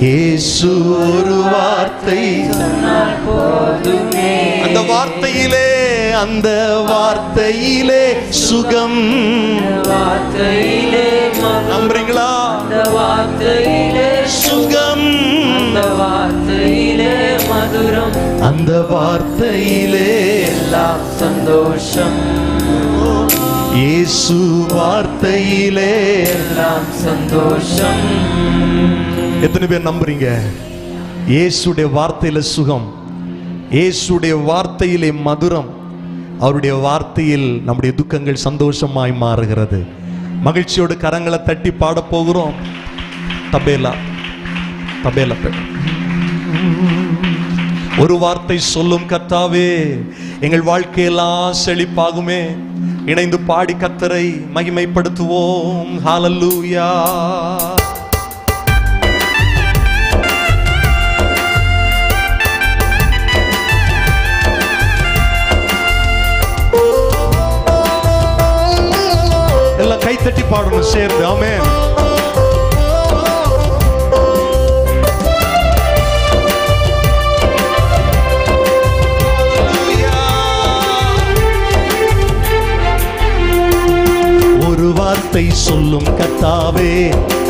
இயேசு ஒரு வார்த்தை சொன்னால் போதுமே. அந்த வார்த்தையிலே, அந்த வார்த்தையிலே சுகம். வார்த்தையிலே நம்புறீங்களா? அந்த வார்த்தையிலே சுகம், அந்த வார்த்தையிலே மதுரம், அந்த வார்த்தையிலே எல்லாம் சந்தோஷம். இயேசு வார்த்தையிலே எல்லாம் சந்தோஷம். எத்தனை பேர் நம்புறீங்க? இயேசுடைய வார்த்தையில சுகம், இயேசுடைய வார்த்தையிலே மதுரம், அவருடைய வார்த்தையில் நம்முடைய துக்கங்கள் சந்தோஷமாய் மாறுகிறது. மகிழ்ச்சியோடு கரங்களை தட்டி பாட போகிறோம். தபேலா தபேலா. ஒரு வார்த்தை சொல்லும் கர்த்தாவே, எங்கள் வாழ்க்கையெல்லாம் செழிப்பாகுமே. இணைந்து பாடி கர்த்தரை மகிமைப்படுத்துவோம். ஹல்லேலூயா. எல்லாம் கைத்தட்டி பாடணும் சேர்ந்து. ஆமென். சொல்லும் கர்த்தாவே.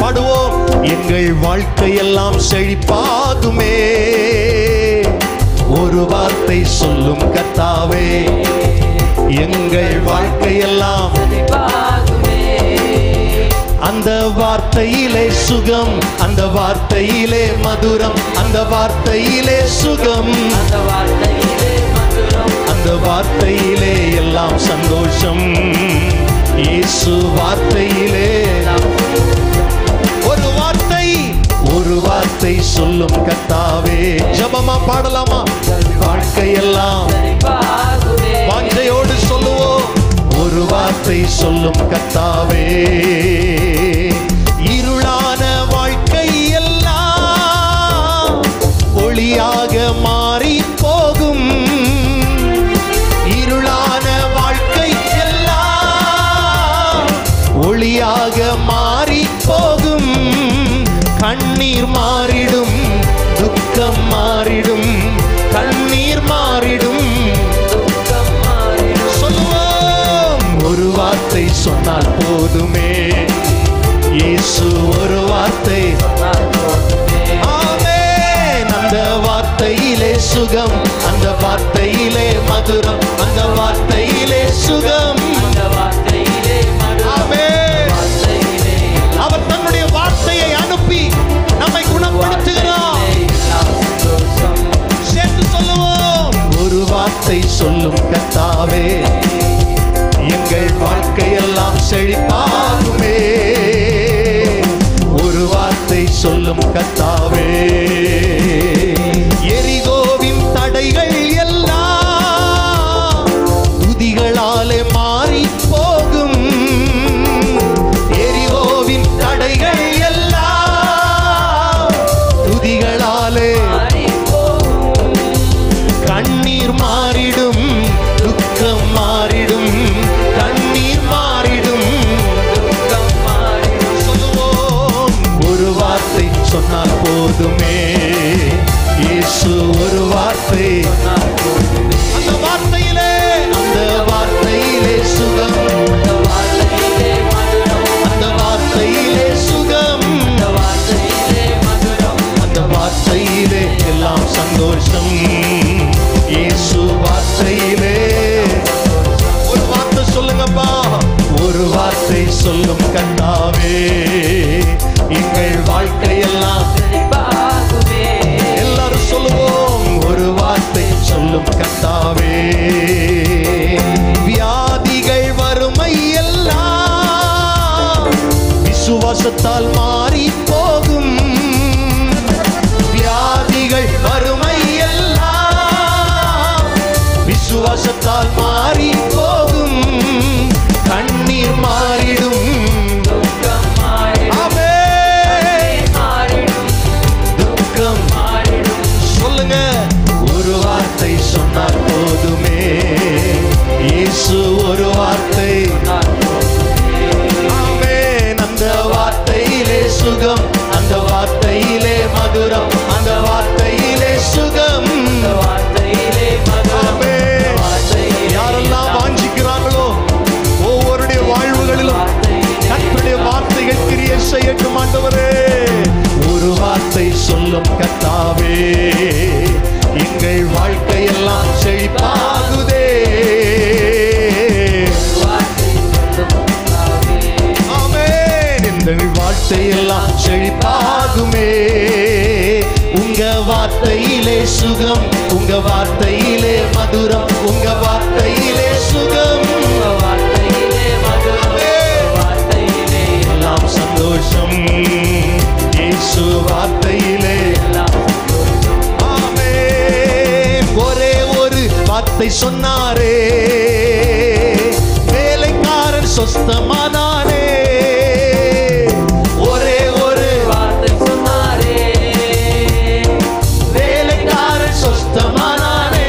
பாடுவோம். எங்கள் வாழ்க்கையெல்லாம் செழிப்பாகுமே. ஒரு வார்த்தை சொல்லும் கர்த்தாவே. எங்கள் வாழ்க்கையெல்லாம் அந்த வார்த்தையிலே சுகம், அந்த வார்த்தையிலே மதுரம், அந்த வார்த்தையிலே சுகம், அந்த வார்த்தையிலே எல்லாம் சந்தோஷம். இயேசு வார்த்தையிலே ஒரு வார்த்தை சொல்லும் கர்த்தாவே. ஜெபமா பாடலாமா? வாழ்க்கையெல்லாம் வாஞ்சையோடு சொல்லுவோம். ஒரு வார்த்தை சொல்லும் கர்த்தாவே. இருளான வாழ்க்கை எல்லாம் ஒளியாக மாறி போகும். இருளான வாழ்க்கை எல்லாம் ஒளியாக மாறி போகும். கண்ணீர் மாறிடும், துக்கம் மாறிடும், கண்ணீர் மாறிடும், சொல்லுவோம். ஒரு வார்த்தை சொன்னால் போதுமே. இயேசு ஒரு வார்த்தை. ஆமென். அந்த வார்த்தையிலே சுகம், அந்த வார்த்தையிலே மதுரம், அந்த வார்த்தையிலே சுகம். ஆமென். அவர் தன்னுடைய வார்த்தையை அனுப்பி நம்மை குணப்படுத்துகிறார். சேர்த்து சொல்லுவோம். ஒரு வார்த்தை சொல்லும் கர்த்தாவே. எங்கள் வாழ்க்கையெல்லாம் செழிப்பாகுமே. ஒரு வார்த்தை சொல்லும் கர்த்தாவே. எரிகோவின் தடைகள் எல்லாம் துதிகளாலே மாறி போகும். எரிகோவின் தடைகள் எல்லாம் துதிகளாலே கண்ணீர் மாறிடும், துக்கம் மாறிடும், கண்ணீர் மாறிடும், சொல்லுவோம். ஒரு வார்த்தை சொன்னால் போதுமே. இயேசு ஒரு வார்த்தை. அந்த வார்த்தையிலே, அந்த வார்த்தையிலே சுகம், அந்த வார்த்தையிலே சுகம், அந்த வார்த்தையிலே எல்லாம் சந்தோஷம். இயேசு வார்த்தையிலே. ஒரு வார்த்தை சொல்லுங்கப்பா. ஒரு வார்த்தை சொல்லும் கர்த்தாவே. எங்கள் வாழ்க்கையெல்லாம் எல்லாரும் சொல்லுவோம். ஒரு வார்த்தை சொல்லும் கர்த்தாவே. வியாதிகள் வறுமை எல்லாம் விசுவாசத்தால் மாறி போகும். வியாதிகள் வறுமை எல்லாம் விசுவாசத்தால் மாறி போகும். கண்ணீர் மாறிடும், துக்கம் சொல்லுங்க. ஒரு வார்த்தை சொன்னால் போதுமே. இயேசு ஒரு வார்த்தை. ஆமென். அந்த வார்த்தையிலே சுகம், அந்த வார்த்தையிலே மதுரம், அந்த வார்த்தையிலே சுகம். ஆமென். யாரெல்லாம் வாஞ்சிக்கிறார்களோ ஒவ்வொருடைய வாழ்வுகளிலும் கர்த்தருடைய வார்த்தைகள் கிரியை செய்யட்டும் ஆண்டவரே. ஒரு வார்த்தை சொல்லும் கர்த்தாவே. எங்கள் வாழ்க்கையெல்லாம் செழிப்பாகுதே. ஆமென். எங்கள் வாழ்க்கையெல்லாம் செழிப்பாகுமே. உங்க வார்த்தையிலே சுகம், உங்க வார்த்தையிலே மதுரம், உங்க வார்த்தையிலே சுகம், எல்லாம் சந்தோஷம். இயேசு வார்த்தையிலே. ஆமென். ஒரே ஒரு வார்த்தை சொன்னாரே, வேலைக்காரன் சொஸ்தமானானே. ஒரே ஒரு வார்த்தை சொன்னாரே, வேலைக்காரன் சொஸ்தமானானே.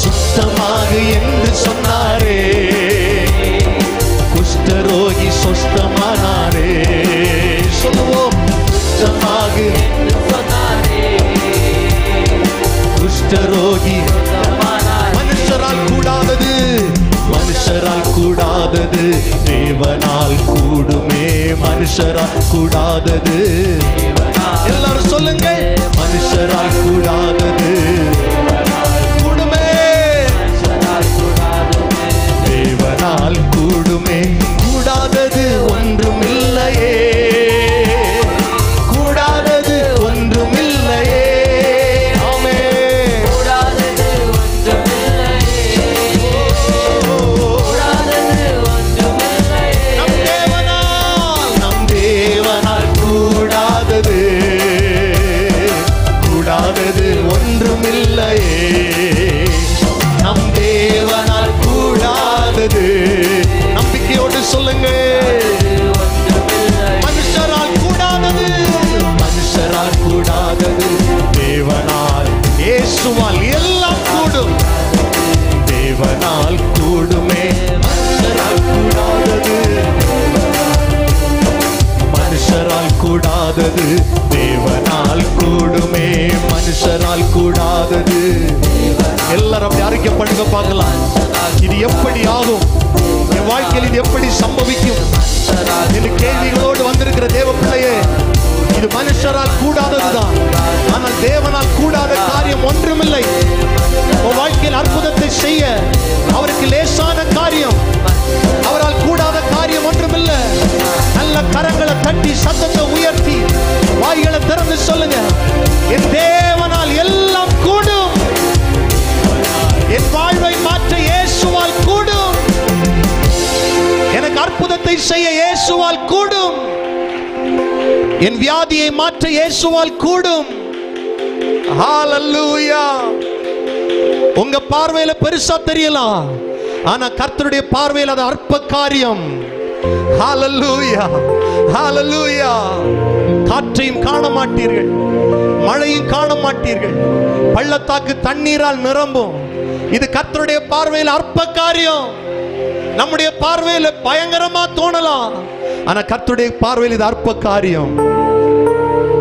சுத்தமாக என்று சொன்னாரே, குஷ்டரோகி சொஸ்தமானாரே. சொல்லுவோம். சுத்தமாக குஷ்டரோகி. மனுஷரால் கூடாதது, மனுஷரால் கூடாதது தேவன் மனுஷரால் கூடாதது. எல்லாரும் சொல்லுங்க, மனுஷரால் கூடாதது கூடுமே, தேவனால் கூடுமே. கூடாதது ஒன்றுமில்லையே, கூடாதது ஒன்றுமில்லையே. ஆமே, கூடாதது ஒன்றுமில்லையே, கூடாதது ஒன்றுமில்லையே. நம் தேவனால் கூடாதது, கூடாதது ஒன்றுமில்லையே. நம் தேவனால் கூடாதது. நம்பிக்கையோடு சொல்லுங்க, மனுஷரால் கூடாதது, மனுஷரால் கூடாதது, தேவனால் இயேசுவால் எல்லாம் கூடும். தேவனால் கூடுமே, மனுஷரால் கூடாதது, மனுஷரால் கூடாதது, தேவனால் கூடுமே. மனுஷரால் கூடாதது. எல்லாரும் அப்படி அறிக்கை பண்ணுங்க பார்க்கலாம். இது எப்படி ஆகும், என் வாழ்க்கையில் இது எப்படி சம்பவிக்கும் என்று கேள்விகளோடு வந்திருக்கிற தேவ பிள்ளையே, இது மனுஷரால் கூடாததுதான். ஆனால் தேவனால் கூடாத காரியம் ஒன்றுமில்லை. உன் வாழ்க்கையில் அற்புதத்தை செய்ய அவருக்கு லேசான காரியம், அவரால் கூடாத காரியம் ஒன்றுமில்லை. நல்ல கரங்களை தட்டி சத்தத்தை உயர்த்தி வாய்களை திறந்து சொல்லுங்க, என் தேவனால் எல்லாம் கூடும். என் வாழ்வை மாற்ற இயேசுவால் கூடும். எனக்கு அற்புதத்தை செய்ய இயேசுவால் கூடும். என் வியாதியை மாற்ற இயேசுவால் கூடும். ஹalleluya. உங்க பார்வையில பெருசா தெரியலாம், ஆனா கர்த்தருடைய பார்வையில் அது அற்ப காரியம். ஹalleluya, ஹalleluya. காற்றையும் காண மாட்டீர்கள், மழையும் காண மாட்டீர்கள், பள்ளத்தாக்கு தண்ணீரால் நிரம்பும். இது கர்த்தருடைய பார்வையில் அற்ப காரியம். நம்முடைய பார்வையில் பயங்கரமா தோணலாம், ஆனா கர்த்தருடைய பார்வையில் இது அற்ப காரியம்.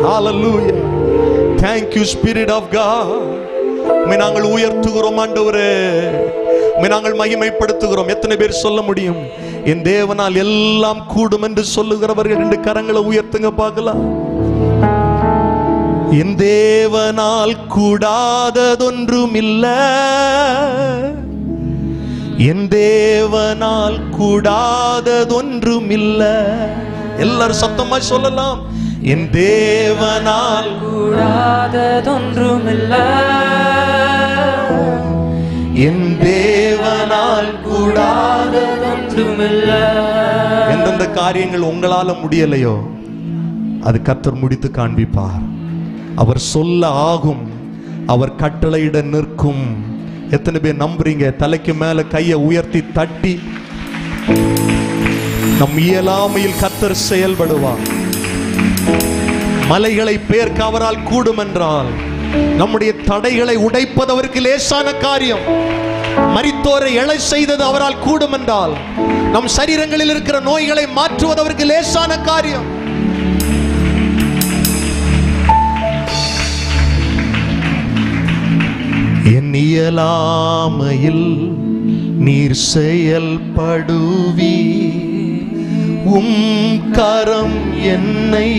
ஹalleluya. Thank you Spirit of God. நாங்கள் உயர்த்துகிறோம் ஆண்டவரே, நாங்கள் மகிமைப்படுத்துகிறோம். எத்தனை பேர் சொல்ல முடியும், என் தேவனால் எல்லாம் கூடும் என்று சொல்லுகிறவர்கள் ரெண்டு கரங்களை உயர்த்துங்க பார்க்கலாம். என் தேவனால் கூடாததொன்றுமில்ல, என் தேவனால் கூடாததொன்றுமில்ல. எல்லாரும் சத்தமா சொல்லலாம், என் தேவனால் கூடாததொன்றுமில்ல, என் தேவனால் கூடாததொன்றுமில்ல. எந்தெந்த காரியங்கள் உங்களால முடியலையோ அது கர்த்தர் முடித்து காண்பிப்பார். அவர் சொல்ல ஆகும், அவர் கட்டளையிட நிற்கும். எத்தனை பேர் நம்புறீங்க? தலைக்கு மேல கையை உயர்த்தி தட்டி, நம் இயலாமையில் கர்த்தர் செயல்படுவார். மலைகளை பேர்க்க அவரால் கூடும் என்றால், நம்முடைய தடைகளை உடைப்பது அவருக்கு லேசான காரியம். மரித்தோரை எழ செய்தது அவரால் கூடும் என்றால், நம் சரீரங்களில் இருக்கிற நோய்களை மாற்றுவது அவருக்கு லேசான காரியம். என் இயலாமையில் நீர் செயல்படுவி, உம் கரம் என்னை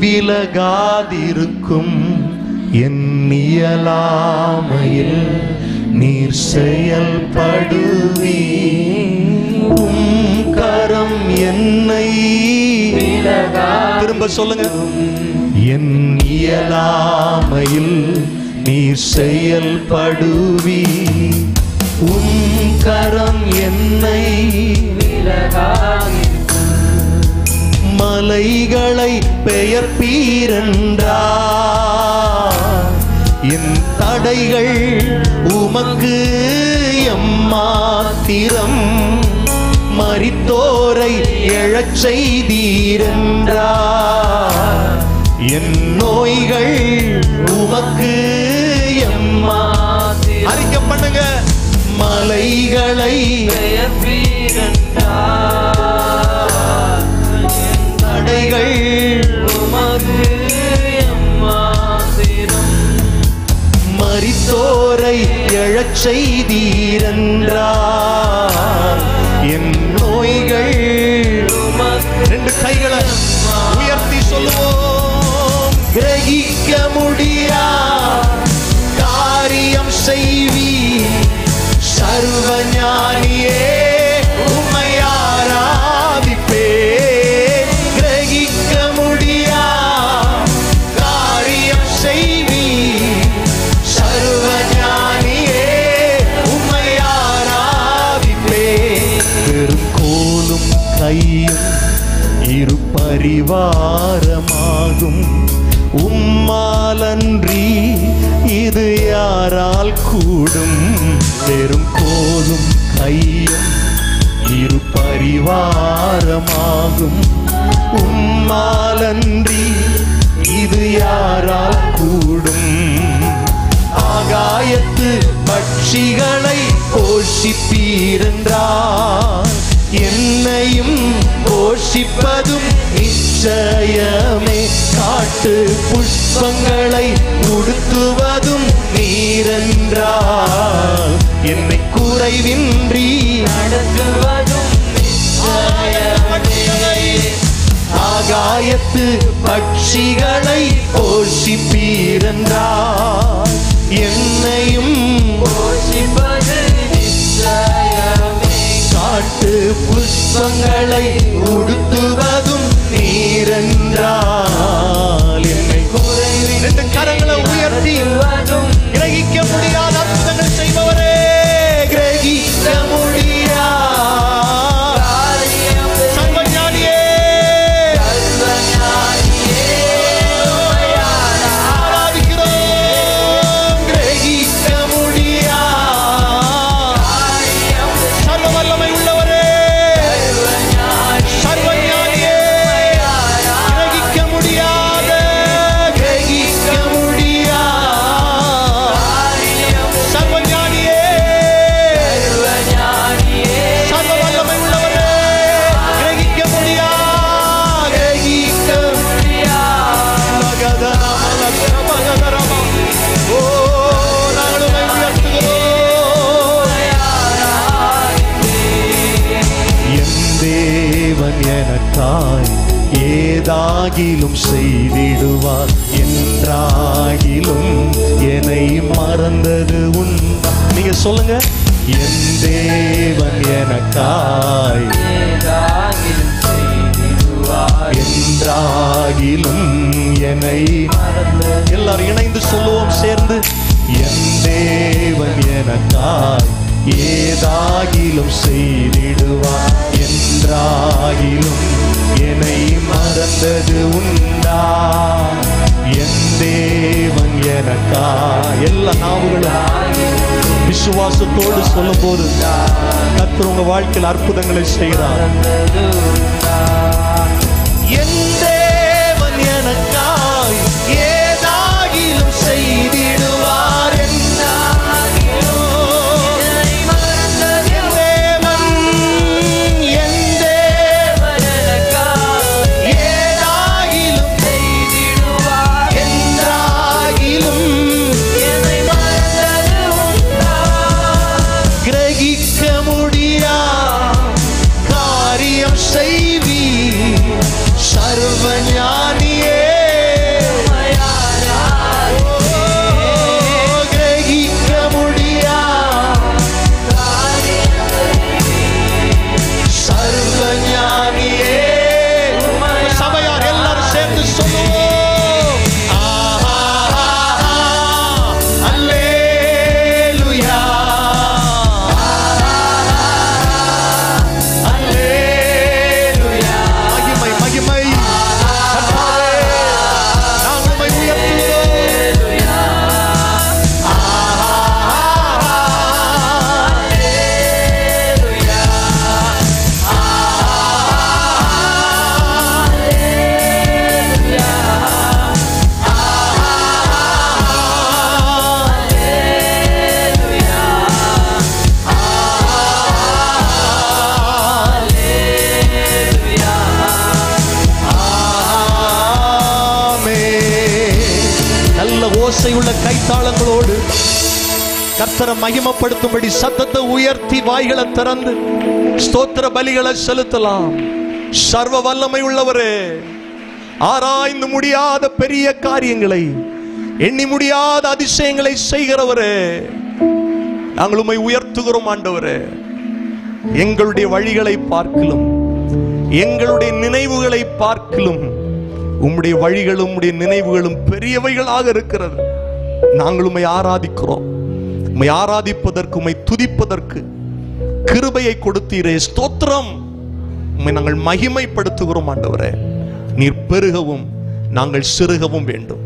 விலகாதிருக்கும். என் இயலாமையில் நீர் செயல்படுவி, உம் கரம் என்னை திரும்ப சொல்லுங்க. என் இயலாமையில் நீர் செயல்படுவி, உம் கரம் என்னை மலைகளை பெயர்ப்பீரென்றார். என் தடைகள் உமக்கு எம்மாத்திரம், மரித்தோரை எழச் செய்தீரென்றார். என் நோய்கள் உமக்கு எம்மாத்திரம். அறிக்கை பண்ணுங்க, மலைகளை தடைகள் உமக்கு எம்மாத்திரம், மரித்தோரை எழச் செய்தீரென்றார். என் நோய்கள் ரெண்டு கைகளை பரிவாரமாகும். உம்மாலன்றி இது யாரால் கூடும்? வெறும் கோலும் கையும் இரு பரிவாரமாகும். உம்மாலன்றி இது யாரால் கூடும்? ஆகாயத்து பட்சிகளை போஷிப்பீரென்றார், என்னையும் போஷிப்பதும் நிச்சயமே. காட்டு புஷ்பங்களை உடுத்துவதும் நீரென்றால், என்னை குறைவின்றி நடத்துவதும் நிச்சயமே. ஆகாயத்து பட்சிகளை போஷிப்பீரென்றார், என்னையும் போஷிப்பது நிச்சயமே. காட்டு புஷ்பங்களை உடுத்துவதும் நீரென்றால், என்னை குறைவின்றி கரங்களை உயர்த்தி கிரகிக்க முடியாத அற்புதங்கள் செய்பவரே, கிரகிக்க முடியாத சர்வஞானியே, ஆராதிக்கிறோம். கிரகிக்க முடியாத சர்வ வல்லமை உள்ளவரே, சர்வஞானியே, கிரகிக்க முடியாத கிரகிக்க முடியாத சர்வஞானியே, சர்வ வல்லமை உள்ளவரே, கிரகிக்க முடியாத கிரகிக்க மகதரம. ஓ, நாங்கள் உம்மை உயர்த்துகிறோம். என் தேவன் எனக்காய் ஏதாகிலும் செய்திடுவார், என்றாகிலும் என்னை மறந்தது உண்டா? நீங்க சொல்லுங்க. என் தேவன் எனக்காய் என்றாகிலும் என்னை எல்லாரும் இணைந்து சொல்லுவோம் சேர்ந்து. என் தேவன் எனக்காய் ஏதாகிலும் செய்திடுவார், என்றாகிலும் என்னை மறந்தது உண்டா? என் தேவன் எனக்காய். எல்லா நாவுகளும் விசுவாசத்தோடு சொல்லும் போது கர்த்தர் உங்க வாழ்க்கையில் அற்புதங்களை செய்கிறார். என் தேவன் எனக்காய் ஏதாகிலும் செய்திடுவார், கிரகிக்க முடியா காரியம் செய்வி சர்வஞானியே, கிரகிக்க முடியா சர்வஞானியே. சபையார் எல்லாரும் சேர்ந்து சொல்லுவோம். ஓசையுள்ள கைத்தாளங்களோடு கர்த்தரை மகிமைப்படுத்தும்படி சத்தத்தை உயர்த்தி வாய்களை திறந்து ஸ்தோத்திர பலிகளை செலுத்தலாம். சர்வ வல்லமை உள்ளவரே, ஆராய்ந்து முடியாத பெரிய காரியங்களை, எண்ணி முடியாத அதிசயங்களை செய்கிறவரே, நாங்கள் உம்மை உயர்த்துகிறோம் ஆண்டவரே. எங்களுடைய வழிகளை பார்க்கிலும், எங்களுடைய நினைவுகளை பார்க்கிலும் உம்முடைய வழிகளும் உம்முடைய நினைவுகளும் பெரியவைகளாக இருக்கிறது. நாங்கள் உம்மை ஆராதிக்கிறோம். உம்மை ஆராதிப்பதற்கு, உம்மை துதிப்பதற்கு கிருபையை கொடுத்தீரே, ஸ்தோத்திரம். உம்மை நாங்கள் மகிமைப்படுத்துகிறோம் ஆண்டவரே. நீர் பெருகவும் நாங்கள் சிறுகவும் வேண்டும்.